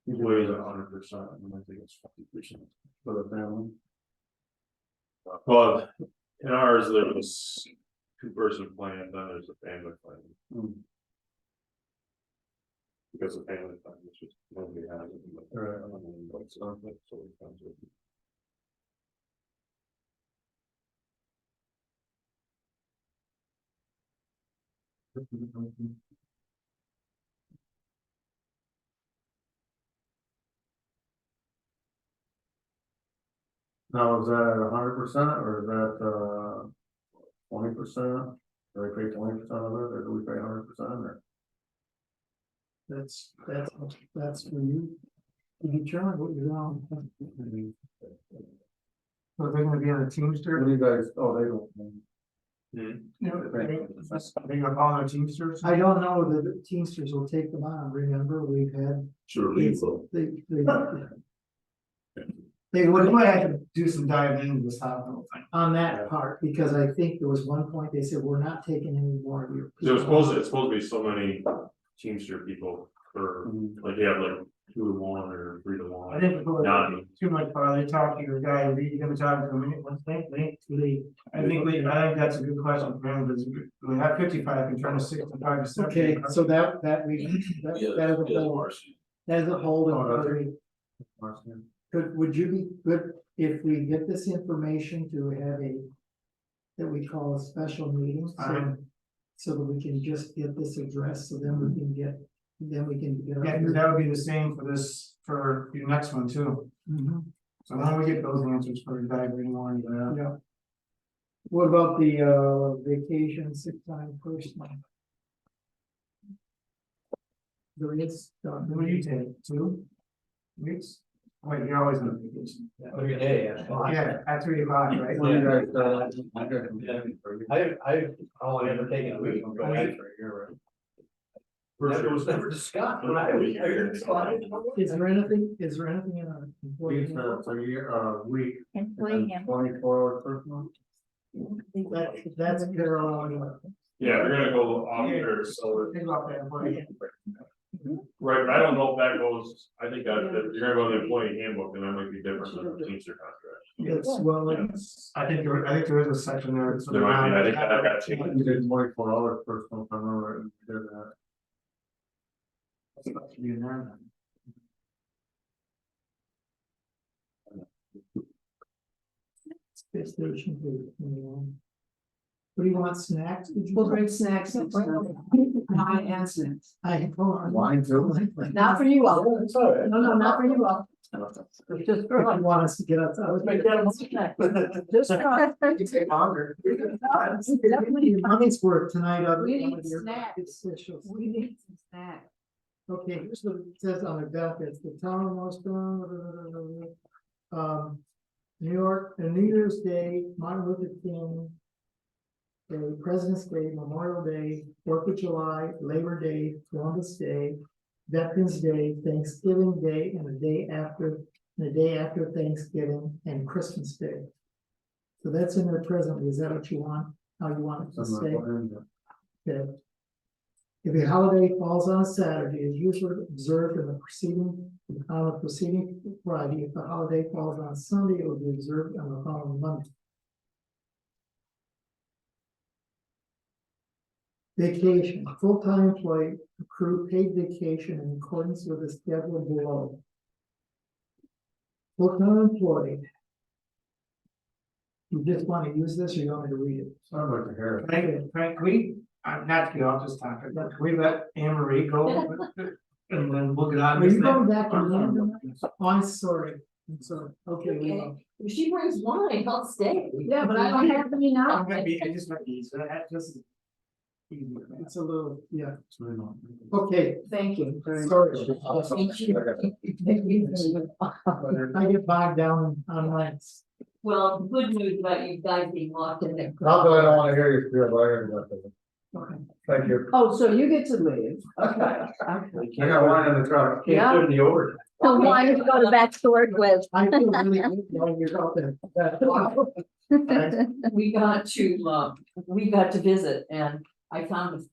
Usually it's 100%, and I think it's 50%. For the family? Well, in ours, there was 2-person plan, then there's a family plan. Hmm. Because the family plan, which is nobody has it. But, Right. but so it comes with. Now, is that 100% or is that 20%? Do they pay 20% of it, or do we pay 100% or? That's for you. You determine what you're on. So they're gonna be on a Teamster, What do you guys, oh, they don't. they're gonna follow a Teamsters? I don't know that the Teamsters will take them on, remember, we've had. Sure, They We would might have to do some diving into this hospital thing. on that part, because I think there was one point they said, we're not taking any more of your. So it's supposed to be so many Teamster people per, like you have like 2 to 1 or 3 to 1. I think before Not- too much farther, talk to your guy, you're gonna talk to him, what's that, Lee? I think that's a good question for him, because we have 55, can turn to 65 to 70. Okay, so that is a hold, that is a hold. Oh, and that's Could, would you be good if we get this information to have that we call a special meeting, so that we can just get this addressed, so then we can get. Yeah, because that would be the same for this, for your next one too. Mhm. So when we get those answers for the diagram one, Yeah. What about the vacation sick time first month? There is. what do you take, 2 weeks? Wait, you're always on vacation. Every day, Yeah, at 3 o'clock, right? When you guys, I only ever taken a week. I'm going for a year, right? It was never discussed. When I was here, it's fine. Is there anything in our? employee these handbook? for a year, week, Employee handbook. 24 hours per month. That's parallel. Yeah, they're gonna go off there, so, Think about that, boy. right, but I don't know if that goes, I think that you're gonna go to the employee handbook, and that might be different than the Teamster contract. It's well, it's, I think there is a section there. so There might be, I think that got changed. You did 24 hours per month, if I remember, right, we did that. It's supposed to be in there. space station. What do you want, snacks? Did you We'll say? bring snacks next time. Pie and snacks. I, hold on. Wine too? Not for you all. It's all right. No, not for you all. Just for I us. want us to get outside. Just for us. You take longer. Definitely money's worth tonight. We need snacks. Officials. We need some snacks. Okay, here's what it says on the benefits, the town of Morristown. New York, New Year's Day, Martin Luther King. Day, President's Day, Memorial Day, 4th of July, Labor Day, Columbus Day, Veterans Day, Thanksgiving Day, and the day after Thanksgiving and Christmas Day. So that's in there presently. Is that what you want? How you want it to stay? Okay. If a holiday falls on a Saturday, is usually observed on the preceding Friday. If the holiday falls on Sunday, it will be observed on the following Monday. Vacation, full-time employee accrue paid vacation in accordance with the schedule below. Full-time employee. You just want to use this or you want me to read it? I'd like to hear it. Frank, we, not to get off this topic, but can we let Anne Marie go? And then we'll get on. Are you going back to London? Oh, I'm sorry. Okay, we will. If she brings wine, I'll stay. Yeah, but I don't have any now. It just might be easier. Just. It's a little, yeah. It's really not. Okay, Thank you. very much. sorry. Well, I get bogged down on lines. the good news about you guys being locked in there. Not that I don't wanna hear you, Stuart, but I heard that. Okay. Thank you. Oh, so you get to leave. Okay. I got wine in the truck. Yeah. Can't do the overtime. So why don't you go to back to work with? I feel really good knowing you're out there. We got to visit and I found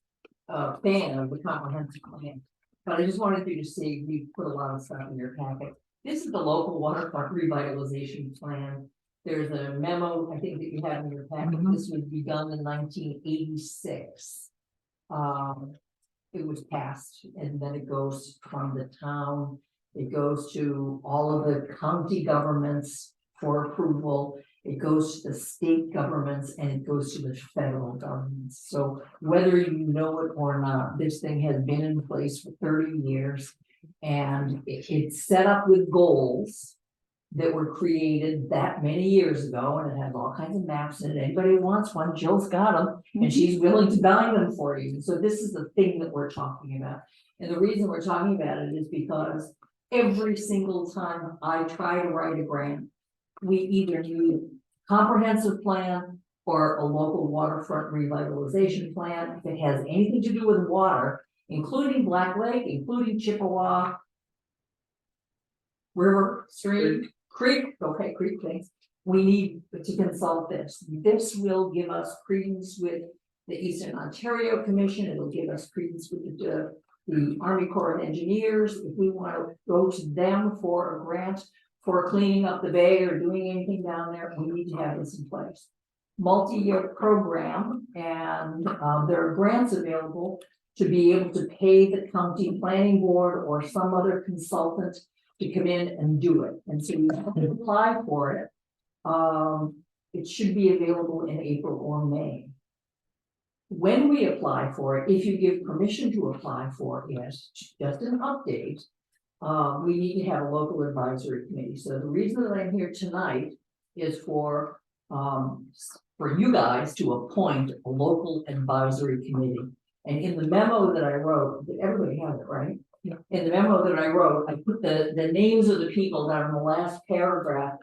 a fan of the comprehensive plan. But I just wanted you to see, we put a lot of stuff in your packet. This is the local waterfront revitalization plan. There's a memo, I think that you have in your packet. This was begun in 1986. It was passed and then it goes from the town. It goes to all of the county governments for approval. It goes to the state governments and it goes to the federal governments. So whether you know it or not, this thing has been in place for 30 years. And it's set up with goals that were created that many years ago, and it has all kinds of maps in it. Anybody who wants one, Jill's got them, and she's willing to buy them for you. So this is the thing that we're talking about. And the reason we're talking about it is because every single time I try to write a grant, we either need comprehensive plan or a local waterfront revitalization plan. If it has anything to do with water, including Black Lake, including Chippewa, river, stream, creek, okay, creek things. We need to consult this. This will give us credence with the Eastern Ontario Commission. It'll give us credence with the Army Corps of Engineers. If we want to go to them for a grant for cleaning up the bay or doing anything down there, we need to have this in place. Multi-year program, and there are grants available to be able to pay the county planning board or some other consultant to come in and do it. And so you have to apply for it. It should be available in April or May. When we apply for it, if you give permission to apply for it, just an update. We need to have a local advisory committee, so the reason that I'm here tonight is for you guys to appoint a local advisory committee. And in the memo that I wrote, everybody has it, right? Yeah. In the memo that I wrote, I put the names of the people that are in the last paragraph.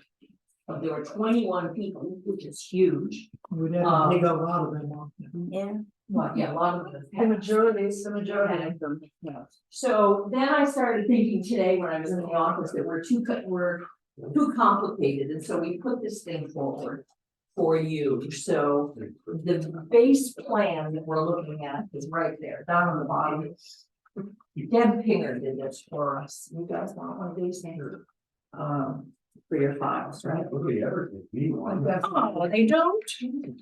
There were 21 people, which is huge. We'd have to dig a lot of them off. Yeah. Well, yeah, a lot of them. The majority of them, yeah. So then I started thinking today when I was in the office that we're too complicated, and so we put this thing forward for you. So the base plan that we're looking at is right there, down on the bottom. Deb Pinger did this for us. You guys want one of these things? For your files, right? Oh, they don't? You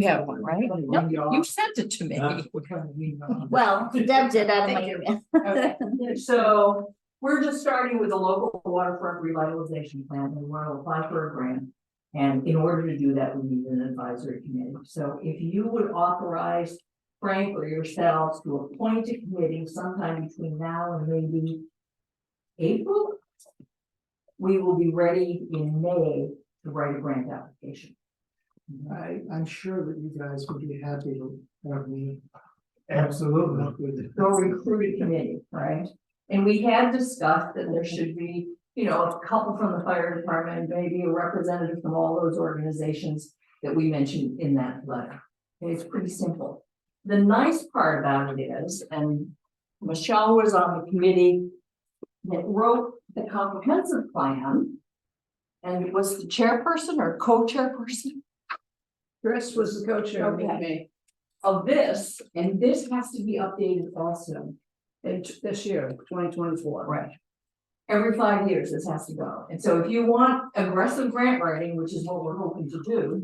have one, right? No, you sent it to me. What kind of email? Well, Deb did out of my Thank you. email. Okay, so we're just starting with a local waterfront revitalization plan, and we're gonna apply for a grant. And in order to do that, we need an advisory committee. So if you would authorize Frank or yourselves to appoint a committee sometime between now and maybe April, we will be ready in May to write a grant application. I'm sure that you guys would be happy to have me. Absolutely. Work with it. So recruit a committee, right? And we had discussed that there should be, a couple from the fire department, maybe a representative from all those organizations that we mentioned in that letter. And it's pretty simple. The nice part about it is, and Michelle was on the committee that wrote the comprehensive plan. And it was the chairperson or co-chairperson Chris was the co-chair with me of this, and this has to be updated also. in this year, 2024. Right. Every 5 years, this has to go. And so if you want aggressive grant writing, which is what we're hoping to do,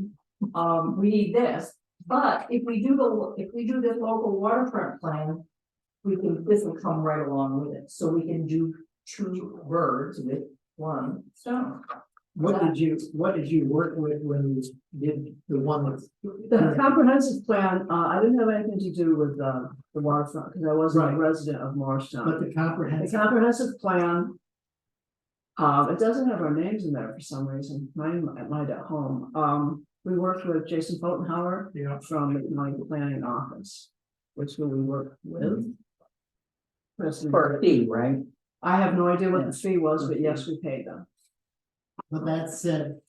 we need this. But if we do this local waterfront plan, this will come right along with it. So we can do 2 birds with 1 stone. What did you work with when you did the one that's? The comprehensive plan, I didn't have anything to do with the waterfront, because I wasn't a Right. resident of But Morristown. the The comprehensive, comprehensive plan. It doesn't have our names in there for some reason, mine might at home, we worked with Jason Fotenhauer yeah, from the County Planning Office, which who we worked with. President- For a fee, right? I have no idea what the fee was, but yes, we paid them. but that said.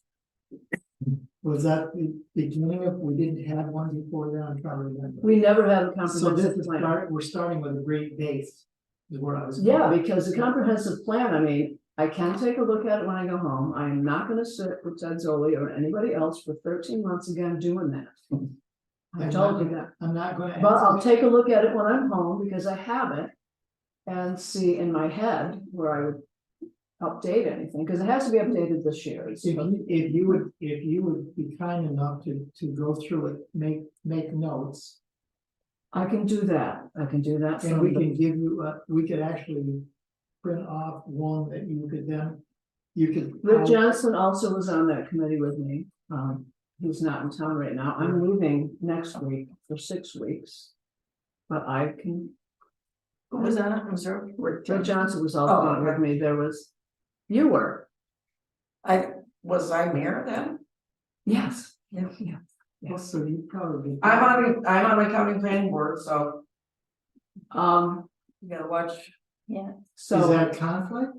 Was that the beginning of, we didn't have one before then, I'm trying to remember. We never had a So this comprehensive is plan. we're starting with a great base, is where I was. Yeah, because the comprehensive plan, I mean, I can take a look at it when I go home. I am not gonna sit with Ted Zoli or anybody else for 13 months again doing that. I told you that. I'm not gonna. But I'll take a look at it when I'm home because I have it. And see in my head where I would update anything, because it has to be updated this year. If you would be kind enough to go through it, make notes, I can do that. I can do that. and from we the- can give you, we could actually print off one that you could then, you could. Rick Johnson also was on that committee with me. He's not in town right now. I'm leaving next week for 6 weeks. But I can. Who was on it? I'm sorry. Rick Johnson was also on with me. There was, you were. Was I mayor then? Yes. Yes, so you probably. I'm on the county planning board, so you gotta watch. Yeah. Is So that conflict?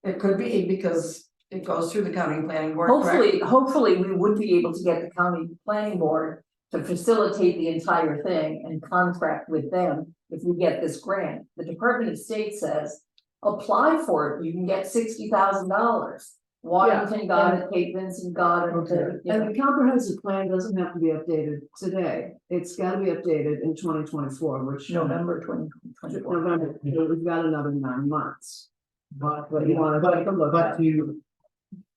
It could be because it goes through the county planning board. correct? Hopefully, we would be able to get the county planning board to facilitate the entire thing and contract with them if we get this grant. The Department of State says, apply for it, you can get $60,000. Washington got it, Cape Vincent got it. And the comprehensive plan doesn't have to be updated today. It's gotta be updated in 2024, which. November 2024. November, we've got another 9 months. But, You wanna take a look at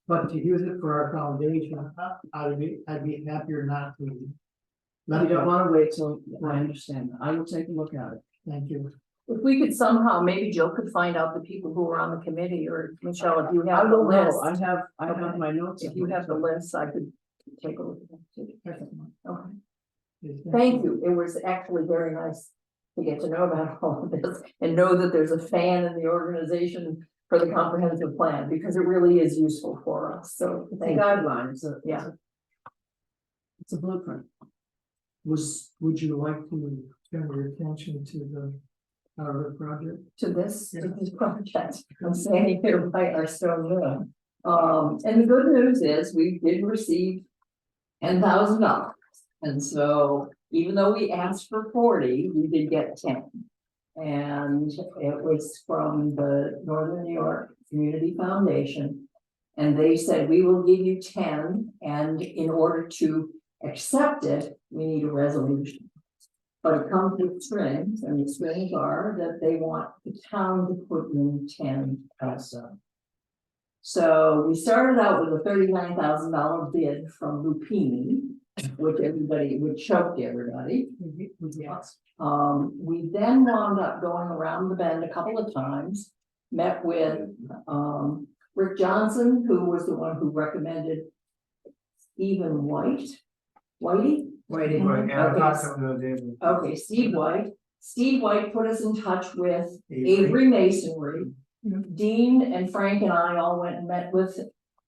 but to use it for our foundation, I'd be happier not to. You don't wanna wait till, I understand, I will take a look at it. Thank you. If we could somehow, maybe Joe could find out the people who are on the committee, or Michelle, if you I have the will know, list. I have my notes. If you have the list, I could take a look at them too. Okay, Yes, thank you. It was actually very nice to get to know about all of this and know that there's a fan in the organization for the comprehensive plan, because it really is useful for us. So It's a thank you. guideline, it's a. Yeah. It's a blueprint. Would you like to turn your attention to the project? To this project. I'm standing here by our stone mill. And the good news is we did receive $10,000. And so even though we asked for 40, we did get 10. And it was from the Northern New York Community Foundation. And they said, we will give you 10, and in order to accept it, we need a resolution. But it comes with strings, and the strings are that they want the town to put in 10 also. So we started out with a $39,000 bid from Lupini, which choked everybody. Yes. We then wound up going around the bend a couple of times, met with Rick Johnson, who was the one who recommended Stephen Whitey. Right, yeah, I Okay. talked to him the other day. Okay, Steve White. Steve White put us in touch with Avery Masonry. Dean and Frank and I all went and met with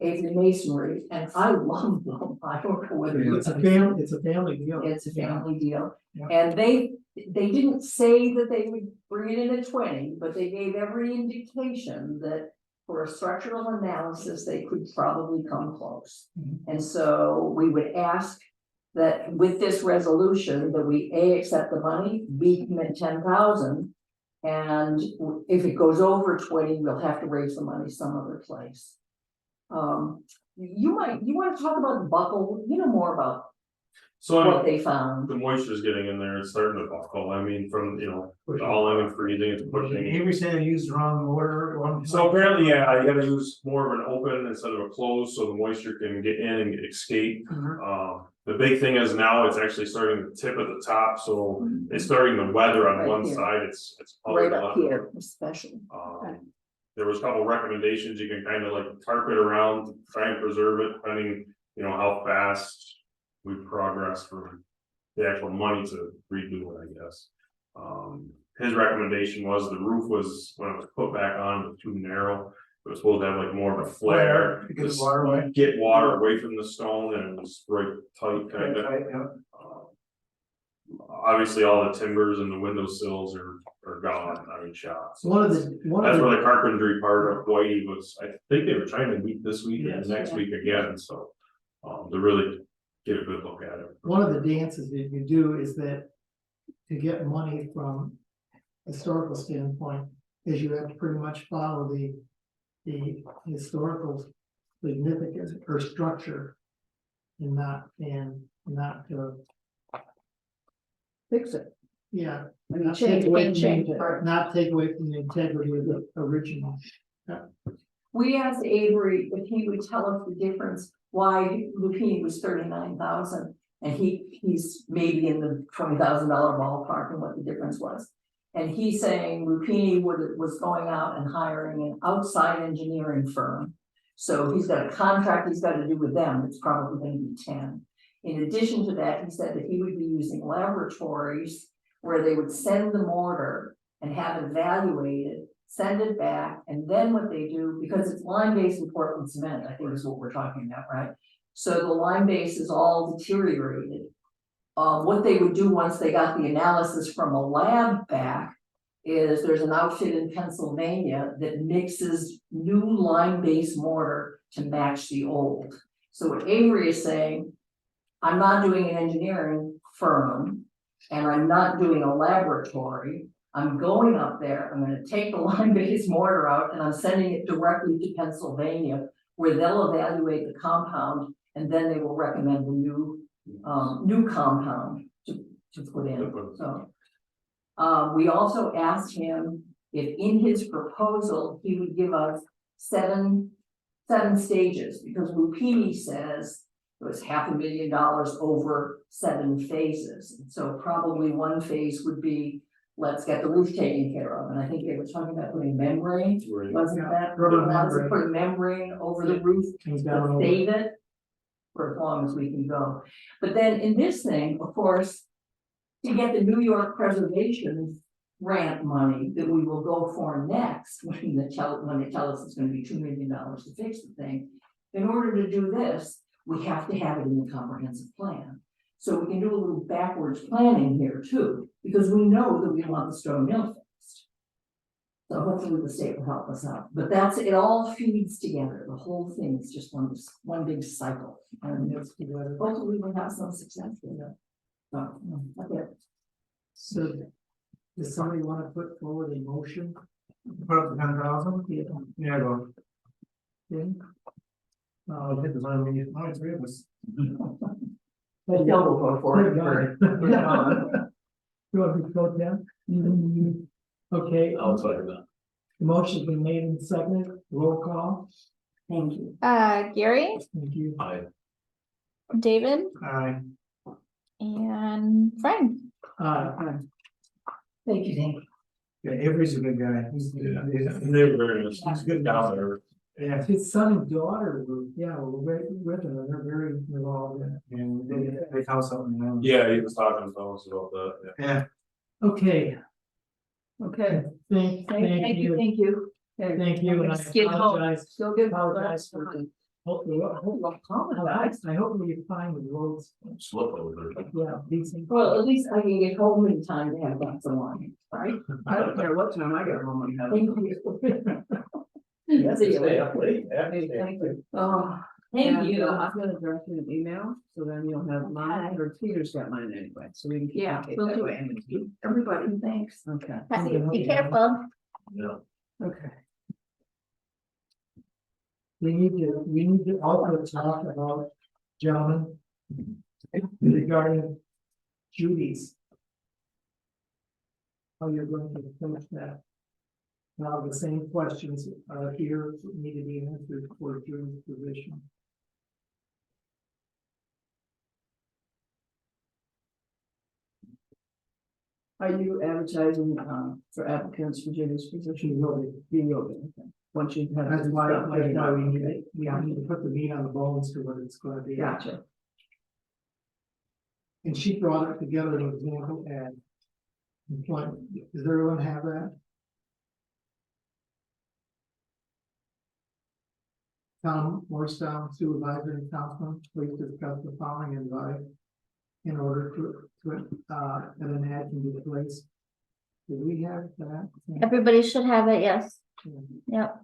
Avery Masonry, and I love them. I don't know whether It's a family deal. it's a family deal. Yeah. And they didn't say that they would bring it in at 20, but they gave every indication that for a structural analysis, they could probably come close. And so we would ask that with this resolution, that we accept the money, B commit 10,000. And if it goes over 20, we'll have to raise the money some other place. You want to talk about buckle, you know more about So what they found. the moisture's getting in there, it's starting to buckle, I mean, from, the all in and freezing, it's pushing. Avery said he used the wrong order at one. So apparently, yeah, you gotta use more of an open instead of a closed, so the moisture can get in and escape. The big thing is now it's actually starting to tip at the top, so it's starting to weather on Right one here. side, it's. Right up here, especially. There was a couple recommendations, you can kind of like tarp it around, try and preserve it, depending, how fast we progress for the actual money to redo it, I guess. His recommendation was the roof was, when it was put back on, it was too narrow. It was supposed to have like more of a flare, Because just waterway. get water away from the stone, and it was right tight kind of. Right, yeah. Obviously, all the timbers and the windowsills are gone, I mean, shot. So One of that's the, where the carpentry part of Whitey was, I think they were trying to meet this week and Yes. next week again, so. To really get a good look at it. one of the dances that you do is that to get money from historical standpoint, is you have to pretty much follow the historical significance or structure and not Fix it. yeah. I mean, Not change take away it, from change the- it. Not take away from the integrity of the original. We asked Avery if he would tell us the difference, why Lupini was 39,000. And he's maybe in the $20,000 ballpark and what the difference was. And he's saying Lupini was going out and hiring an outside engineering firm. So he's got a contract he's got to do with them, it's probably going to be 10. In addition to that, he said that he would be using laboratories where they would send the mortar and have it evaluated, send it back, and then what they do, because it's lime-based and Portland cement, I think is what we're talking about, right? So the lime base is all deteriorated. What they would do once they got the analysis from a lab back is there's an outfit in Pennsylvania that mixes new lime-based mortar to match the old. So what Avery is saying, I'm not doing an engineering firm and I'm not doing a laboratory. I'm going up there, I'm gonna take the lime-based mortar out and I'm sending it directly to Pennsylvania where they'll evaluate the compound and then they will recommend the new compound to put in, so. We also asked him if in his proposal, he would give us seven stages, because Lupini says it was $500,000 over 7 phases. So probably one phase would be let's get the roof taken care of, and I think they were talking about putting membrane, wasn't that? Rubber Was it membrane. putting membrane over the roof Comes to down over. save it for as long as we can go. But then in this thing, of course, to get the New York Preservation grant money that we will go for next, when they tell us it's gonna be $2 million to fix the thing. In order to do this, we have to have it in the comprehensive plan. So we can do a little backwards planning here too, because we know that we want the stone mill fixed. So hopefully the state will help us out, but it all feeds together, the whole thing is just one big cycle. And hopefully we'll have some success with it. So, okay. So, does somebody want to put forward a motion? Put up to 10,000? Yeah, go. Then, I did the only three of us. But still will go for it. You want to be close down? Okay. I'll tell you that. The motion's been made and seconded, roll call. Thank you. Gary, Thank you. David, Aye. and Frank. Thank you, thank you. Yeah, Avery's a good guy. They were very nice. He's good Down there. Yeah, His son and daughter were, with him, and they're very involved in it. and they tell something. Yeah, he was talking to us about that, yeah. Yeah. Okay, Okay, thank thank you, you, thank you. Okay. thank you, and I Skid home. apologize. Still good. Apologize for, hopefully, I hope you find the roads, Slip over there. yeah, decent. Well, at least I can get home in time to have lots of wine, right? I don't care what time I get home and have. Thank you. See you later. Hey, thank you. Oh, thank And, you. I'm gonna direct you an email, so then you'll have mine, or Peter's got mine anyway, so we can. communicate we'll that do way. it. Everybody, thanks. Okay, Be careful. Yeah. okay. We need to also talk about, gentlemen, regarding Judy's. How you're going to finish that. Now, the same questions are here, need to be answered for Judy's position. Are you advertising, for applicants for Jimmy's position? You will be, okay. Once you have. That's why we need Okay. it, we need to put the meat on the bones to what it's gonna be. Gotcha. And she brought it together an example and. Employment, does everyone have that? Tom Morristown Supervisor and Councilman, please discuss the following advice. In order that an ad can be placed. Do we have that? Everybody should have it, yes. Yep.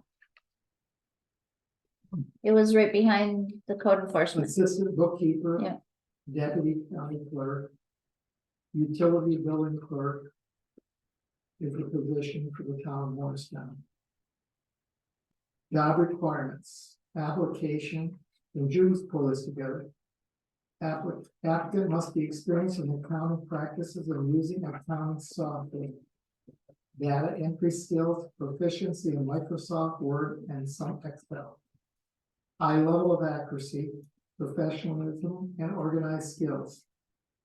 It was right behind the code enforcement. Assistant bookkeeper. Yeah. Deputy county clerk. Utility billing clerk. Is the position for the town of Morristown. Job requirements, application, and Judy's pull this together. Applicant must be experienced in accounting practices and using accounting software. Data entry skills, proficiency in Microsoft Word and some Excel. High level of accuracy, professionalism, and organized skills.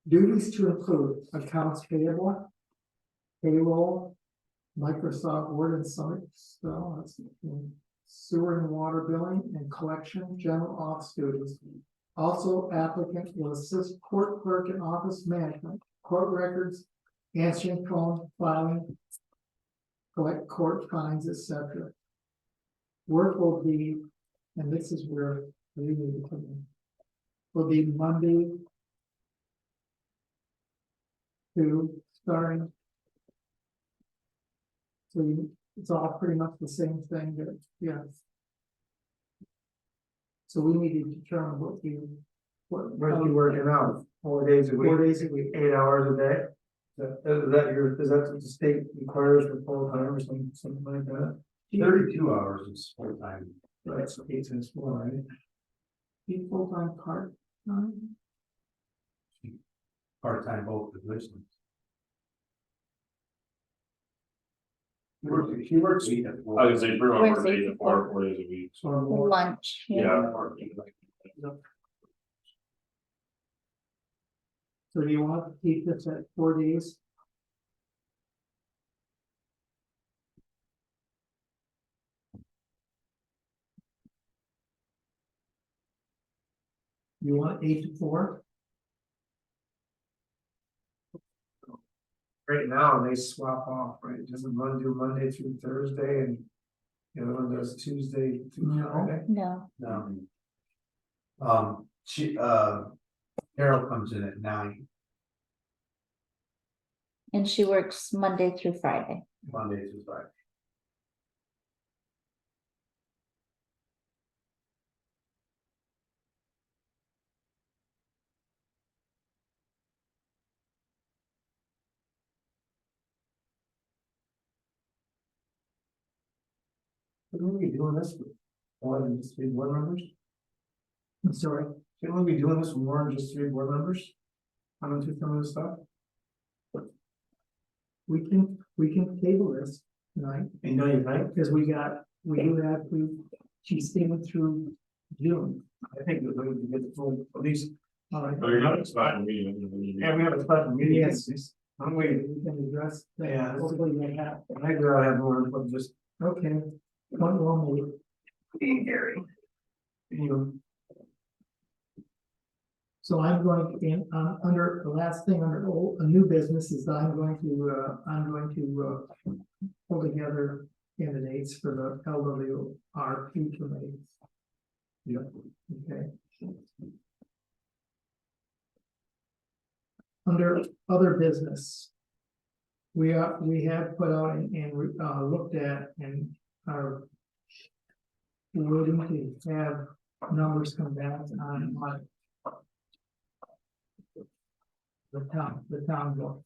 Duties to include accounts payable, payroll, Microsoft Word and some Excel, sewer and water billing and collection, general office duties. Also, applicant will assist court clerk and office management, court records, answering phone, filing, collect court fines, etc. Work will be, and this is where we need to come in, will be Monday to starting. So it's all pretty much the same thing, that, yes. So we need to determine what Where's he working out? 4 days a week? 4 days a week. 8 hours a day? Is that what the state requires for full time or something like that? 32 hours is full time. Right, so 8 times 4, right? Be full-time part-time? Part time both positions. He works. I was gonna say, pretty much work 8 to 4 days a week. Or more? Lunch. Yeah. So do you want to keep this at 4 days? You want 8 to 4? Right now, they swap off, right? Doesn't one do Monday through Thursday and the other one does Tuesday through No. Friday? No, No. Carol comes in at 9, and she works Monday through Friday. Monday through Friday. Shouldn't we be doing this with more than just 3 board members? I'm sorry. Shouldn't we be doing this with more than just 3 board members? I don't do some of this stuff, We can table this tonight, you know, you think, because we do have to, she's staying through June. I think that we would get the full, at least, All right. So you're not expecting me. yeah, we have a special meeting, Yes. I'm We waiting, can address that. Yeah. Hopefully we have. I agree, I have more, but just Okay. One more. being Gary. You, So I'm going to, under the last thing, under a new business is I'm going to pull together candidates for the LWRP committee. Yep. Okay. Under other business. We have put out and looked at and are waiting to have numbers come back on what the town will.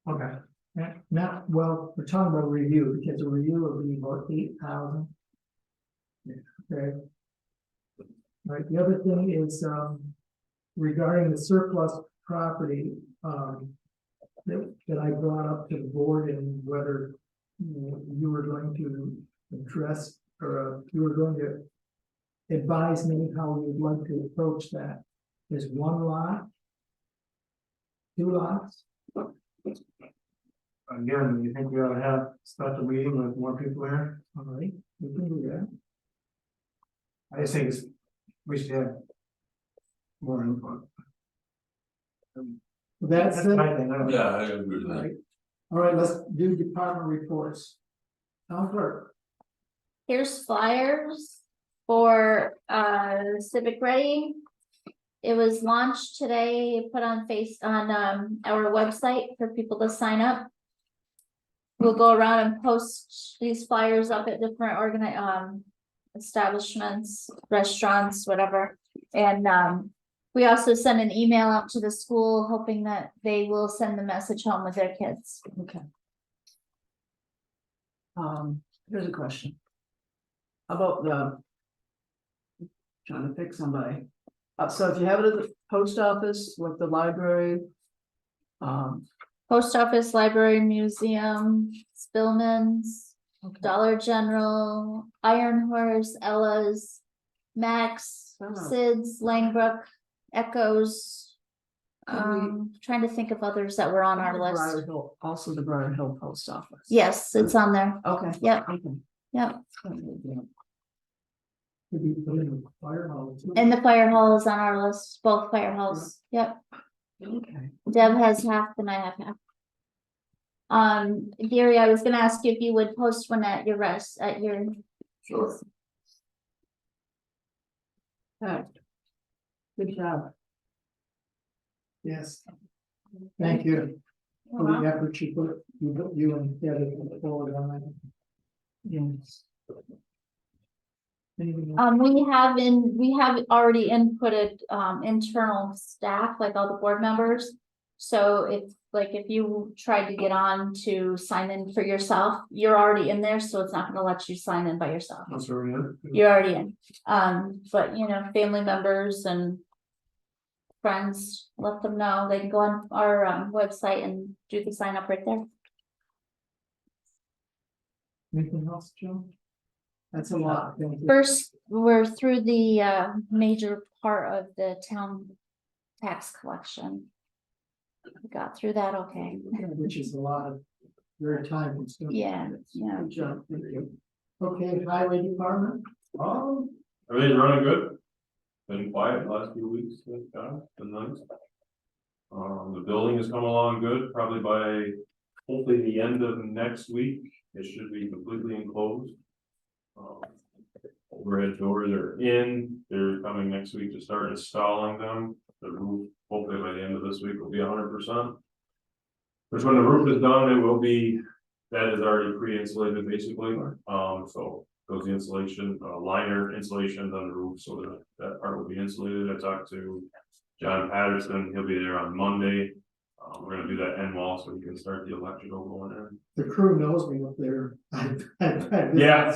Okay. Not, well, we're talking about review, because a review will be about 8,000. Okay. Right, the other thing is, regarding the surplus property, that I brought up to the board and whether you were going to address, or you were going to advise me how you'd like to approach that. Is 1 lot? 2 lots? again, you think we ought to have a special meeting with more people here? All right, we can do that. I just think we should have more input. That's it. my thing, I don't- Yeah, I agree with All that. right. All right, let's do department reports. Town clerk. Here's flyers for Civic Ready. It was launched today, put on our website for people to sign up. We'll go around and post these flyers up at different establishments, restaurants, whatever. And we also send an email out to the school hoping that they will send the message home with their kids. Okay. Here's a question. How about trying to pick somebody. So if you have it at the post office, like the library. Post office, library, museum, Spillman's, Okay. Dollar General, Iron Horse, Ella's, Max, Oh. Sid's, Langbrook, Echoes. Could we- Trying to think of others that were on our Briar list. Hill, also the Briar Hill Post Office. Yes, it's on there. Okay. Yep. Okay. Yep. Could be put in the fire hall too. And the fire hall is on our list, both fire halls. Yep. Okay. Deb has half and I have half. Gary, I was gonna ask you if you would post one at your Sure. Alright. Good job. Yes. Thank you for the effort you put, you and Debbie put forward on that. Yes. Anything else? We have already inputted internal staff, like all the board members. So if you tried to get on to sign in for yourself, you're already in there, so it's not gonna let you sign in by yourself. That's where we are. You're already in. But family members and friends, let them know. They can go on our website and do the sign up right there. Anything else, Joe? That's a lot. Thank you. First, we're through the major part of the town tax collection. We got through that, okay. Which is a lot of very time consuming. Yeah, yeah. Good job, thank you. Okay, highway department. Everything's running good. been quiet the last few weeks, thank God, been nice. The building is coming along good, probably by hopefully the end of next week, it should be completely enclosed. Overhead doors are in, they're coming next week to start installing them, the roof, hopefully by the end of this week will be 100%. Which when the roof is done, it will be, that is already pre-insulated basically, so goes the insulation, liner insulation on the roof, so that part will be insulated. I talked to John Patterson, he'll be there on Monday. We're gonna do that end wall so we can start the electrical going in. The crew knows me up there. Yeah.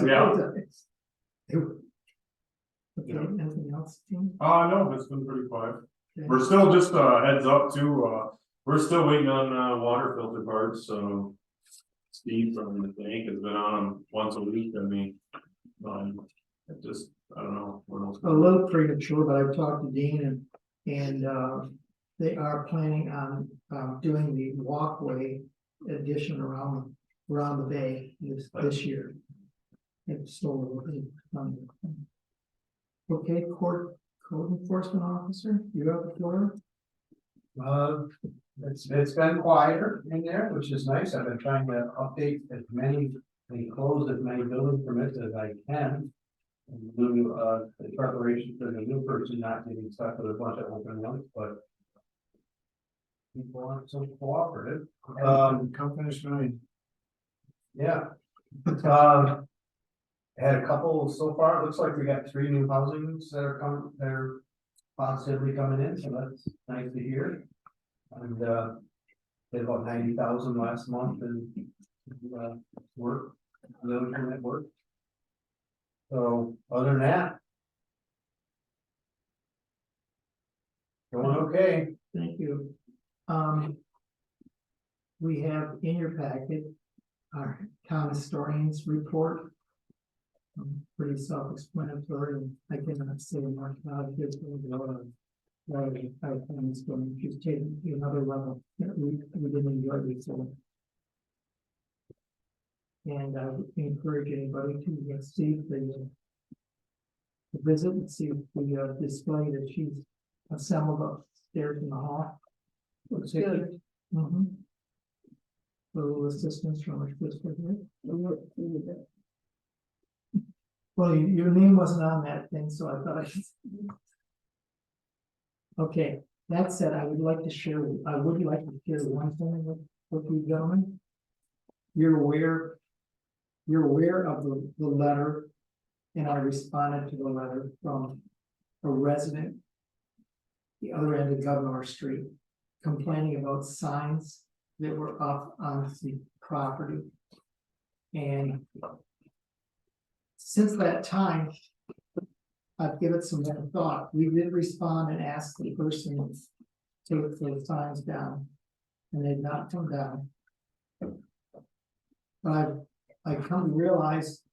Okay, anything else, Tim? No, it's been pretty quiet. Okay. We're still just heads up too, we're still waiting on water filter parts, so. Steve from the bank has been on them once a week, I mean, it just, I don't know. What else? A little premature, but I've talked to Dean and they are planning on doing the walkway addition around the bay this year. It's still okay, code enforcement officer, you have the floor. It's been quieter in there, which is nice. I've been trying to update as many, and close as many building permits as I can. And do, the preparation for the new person not getting stuck with a bunch of open ones, but. People aren't so cooperative. Come finish mine. Yeah. Had a couple so far. It looks like we got 3 new housings that are coming, they're positively coming in, so that's nice to hear. And did about 90,000 last month in work, living permit work. So other than that. Going okay. Thank you. We have in your packet our town historian's report. Pretty self-explanatory, and I cannot say much about it. I think it's going to just take another level that we didn't enjoy before. And I would encourage anybody to see the visit and see the display that she's assembled upstairs in the hall. Looks good. Mm-hmm. Little assistance from our sister here. Well, your name wasn't on that thing, so I thought I should. Okay, that said, I would like to share one thing with you gentlemen. You're aware of the letter, and I responded to the letter from a resident the other end of Governor Street, complaining about signs that were up on the property. And since that time, I've given some more thought. We did respond and ask the person to take those signs down, and they've not come down. But I come to realize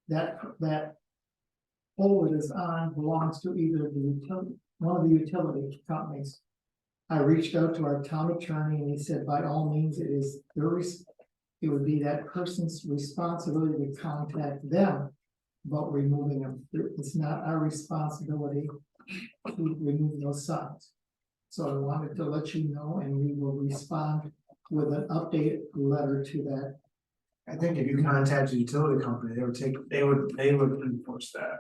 that pole it is on belongs to either one of the utility companies. I reached out to our town attorney, and he said, by all means, it would be that person's responsibility to contact them about removing them. It's not our responsibility to remove those signs. So I wanted to let you know, and we will respond with an updated letter to that. I think if you contact the utility company, they would enforce that.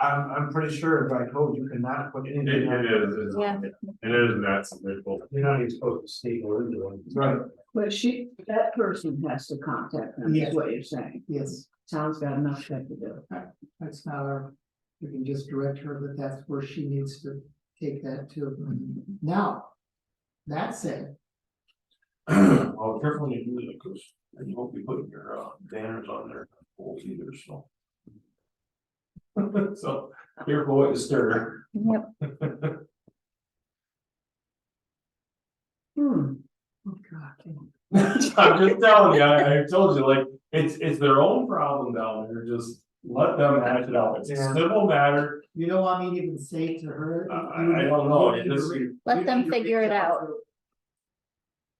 I'm pretty sure by code, you cannot put anything. It is. Yeah. It is not simple. You're not even supposed to state or into one. Right. But that person has to contact them, Yes. is what you're saying. Yes, Town's got enough shit to do. that's not our, you can just direct her that that's where she needs to take that to. Now, that said, Well, careful when you do that, because you won't be putting your banners on their poles either, so. So, careful what you stir. Yep. oh God. I'm just telling you, I told you, like, it's their own problem down there, just let them hash it out, it's a Yeah. civil matter. You don't want me to even say to her? I don't know, it just. Let them figure it out.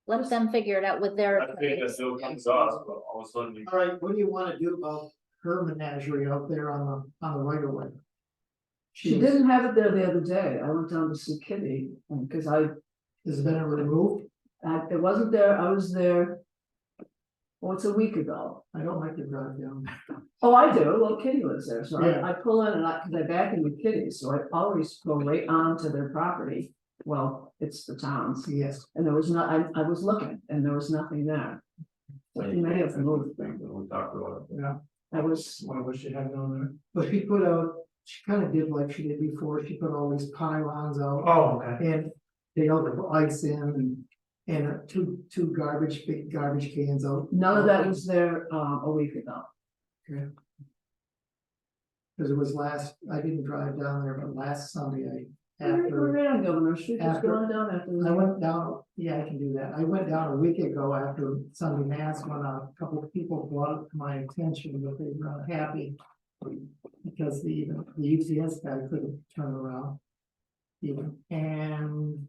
Let them figure it out with their. I think that still comes to us, but all of a sudden. All right, what do you want to do about her menagerie out there on the right of way? She didn't have it there the other day. I went down to see Kitty, because Has it been removed? it wasn't there, I was there. Well, it's a week ago. I don't like to drive down. Oh, I do. Well, Kitty lives there, so Yeah. I pull in and cause I back in with Kitty, so I always go right onto their property. Well, it's the town's, Yes. and there was not, I was looking and there was nothing there. So he may have moved. We talked about it. Yeah. I was, Why was she having on there? But she put out, she kind of did like she did before. She put all these pylons out. Oh, okay. And they all put ice in and two big garbage cans out. none of that was there, a week ago. Cause it was I didn't drive down there, but last Sunday We're after, right on Governor Street, just after- going down after. I went down, yeah, I can do that. I went down a week ago after Sunday mass when a couple of people brought it to my attention that they were unhappy. Because the UPS guy couldn't turn around. Even, and.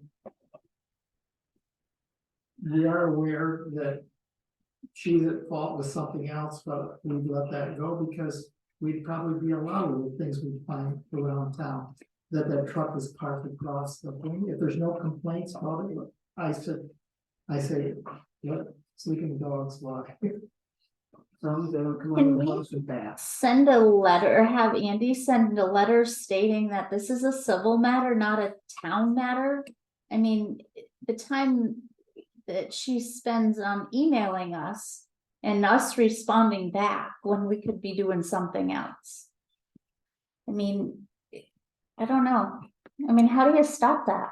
We are aware that she's at fault with something else, but we let that go because we'd probably be allowed with things we find around town. That truck is parked across the thing. If there's no complaints about it, I say, let sleeping dogs lie. Some they don't come Can on we- close with that. Send a letter, have Andy send a letter stating that this is a civil matter, not a town matter. I mean, the time that she spends on emailing us and us responding back when we could be doing something else. I mean, I don't know. I mean, how do you stop that?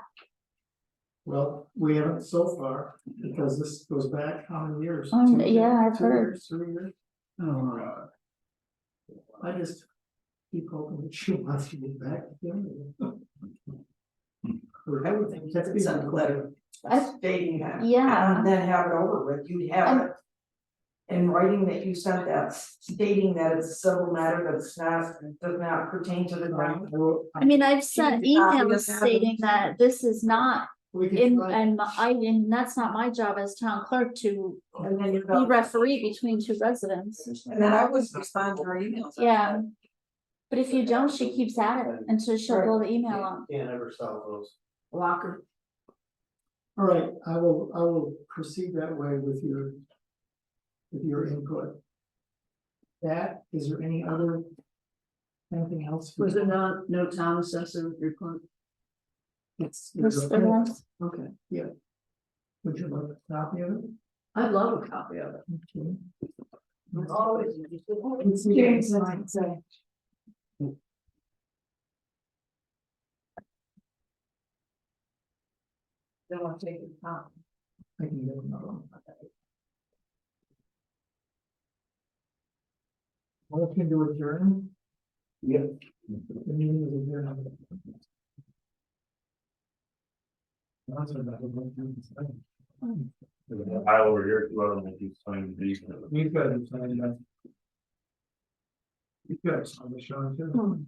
Well, we haven't so far, because this goes back how many years? Yeah, I've 2 heard. years, 3 years. Oh, I just keep hoping that she wants to get back. to them. I would think you could send a letter stating that. Yeah. And then have it over with, you'd have it. In writing that you sent that, stating that it's a civil matter, that it's not, does not pertain to the ground. I mean, I've sent Can you copy emails this out? stating that this is not We can in, try- and that's not my job as town clerk to And then you be go, referee between two residents. and then I was responding to her emails. Yeah. But if you don't, she keeps at it until she'll blow the email on. Can't ever sell those. Locker. All right, I will proceed that way with your input. Is there anything else? Was there no town assessor report? It's. This the rest. Okay, Would you like a copy of it? I'd love a copy of it. Okay. Always. James, Don't want to take it out. I can get another one. Motion to adjourn? Yep. The meeting is adjourned. That's what that was. I over here, two other ones, he's signing these. We've got to sign that. You've got to sign the show too.